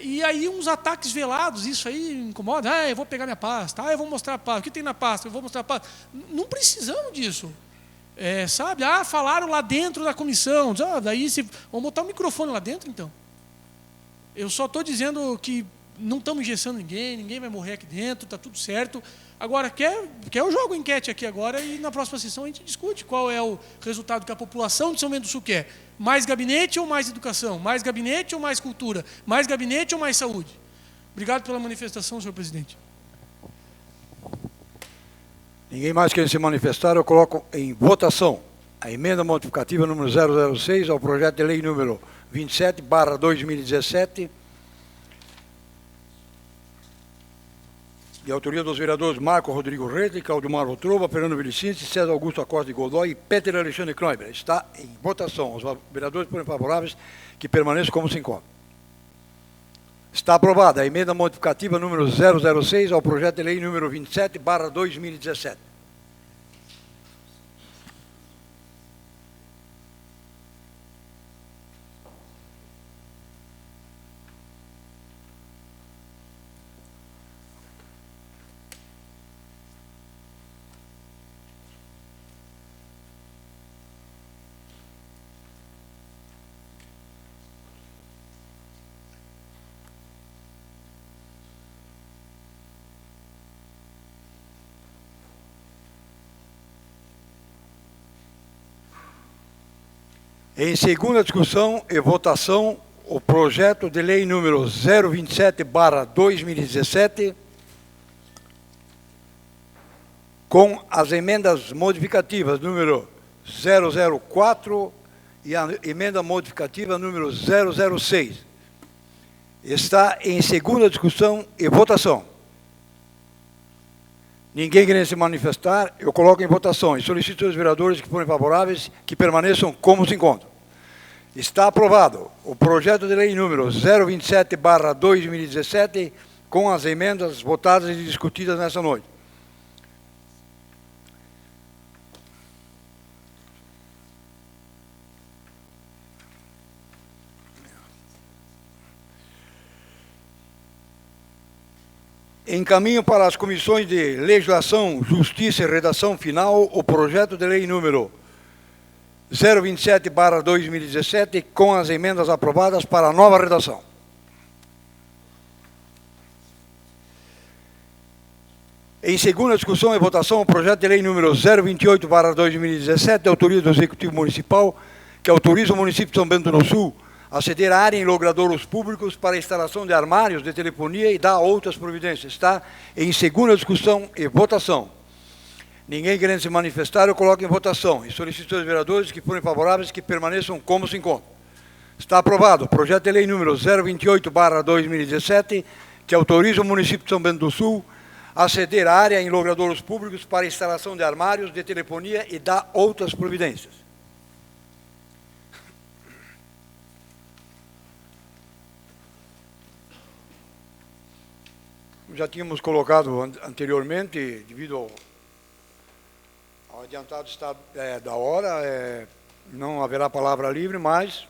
e aí uns ataques velados, isso aí incomoda. Eu vou pegar minha pasta, eu vou mostrar a pasta, o que tem na pasta, eu vou mostrar a pasta. Não precisamos disso. Sabe? Falaram lá dentro da comissão, daí vamos botar o microfone lá dentro então. Eu só estou dizendo que não estamos engessando ninguém vai morrer aqui dentro, está tudo certo. Agora, eu jogo enquete aqui agora e na próxima sessão a gente discute qual é o resultado que a população de São Bento do Sul quer. Mais gabinete ou mais educação? Mais gabinete ou mais cultura? Mais gabinete ou mais saúde? Obrigado pela manifestação, senhor presidente. Ninguém mais quer se manifestar, eu coloco em votação a emenda modificativa número 006 ao projeto de lei número 27/2017, de autoria dos vereadores Marco Rodrigo Retli, Claudimar Rotrova, Fernando Vilicinski, César Augusto Acosta de Godoy e Peter Alexandre Knoiber. Está em votação. Os vereadores forem favoráveis, que permaneçam como se encontra. Está aprovada a emenda modificativa número 006 ao projeto de lei número 27/2017. Em segunda discussão e votação, o projeto de lei número 027/2017, com as emendas modificativas número 004 e a emenda modificativa número 006. Está em segunda discussão e votação. Ninguém querendo se manifestar, eu coloco em votação e solicito aos vereadores que forem favoráveis que permaneçam como se encontram. Está aprovado o projeto de lei número 027/2017 com as emendas votadas e discutidas nessa noite. Encaminho para as comissões de Legislação, Justiça e Redação Final o projeto de lei número 027/2017 com as emendas aprovadas para a nova redação. Em segunda discussão e votação, o projeto de lei número 028/2017, de autoria do Executivo Municipal, que autoriza o município de São Bento do Sul a ceder área em logradouros públicos para a instalação de armários de telefonia e dar outras providências. Está em segunda discussão e votação. Ninguém querendo se manifestar, eu coloco em votação e solicito aos vereadores que forem favoráveis que permaneçam como se encontram. Está aprovado o projeto de lei número 028/2017, que autoriza o município de São Bento do Sul a ceder área em logradouros públicos para a instalação de armários de telefonia e dar outras providências. Já tínhamos colocado anteriormente, devido ao adiantado estado da hora, não haverá palavra livre, mas,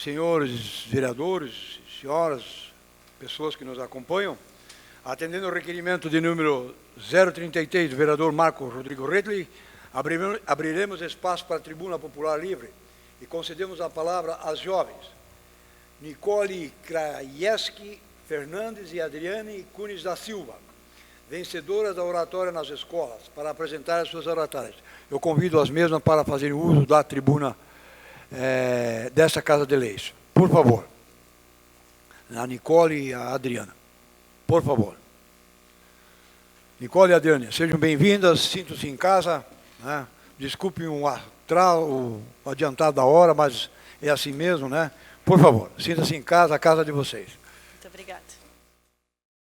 senhores vereadores, senhoras, pessoas que nos acompanham, atendendo ao requerimento de número 033 do vereador Marco Rodrigo Retli, abriremos espaço para a tribuna popular livre e concedemos a palavra às jovens Nicole Krajewski Fernandes e Adriane Cunes da Silva, vencedoras da oratória nas escolas, para apresentar as suas oratórias. Eu convido as mesmas para fazerem uso da tribuna dessa Casa de Leis. Por favor. A Nicole e a Adriana. Por favor. Nicole e Adriane, sejam bem-vindas, sintam-se em casa. Né? Desculpem o adiantado da hora, mas é assim mesmo, né? Por favor, sinta-se em casa, a casa de vocês. Muito obrigada.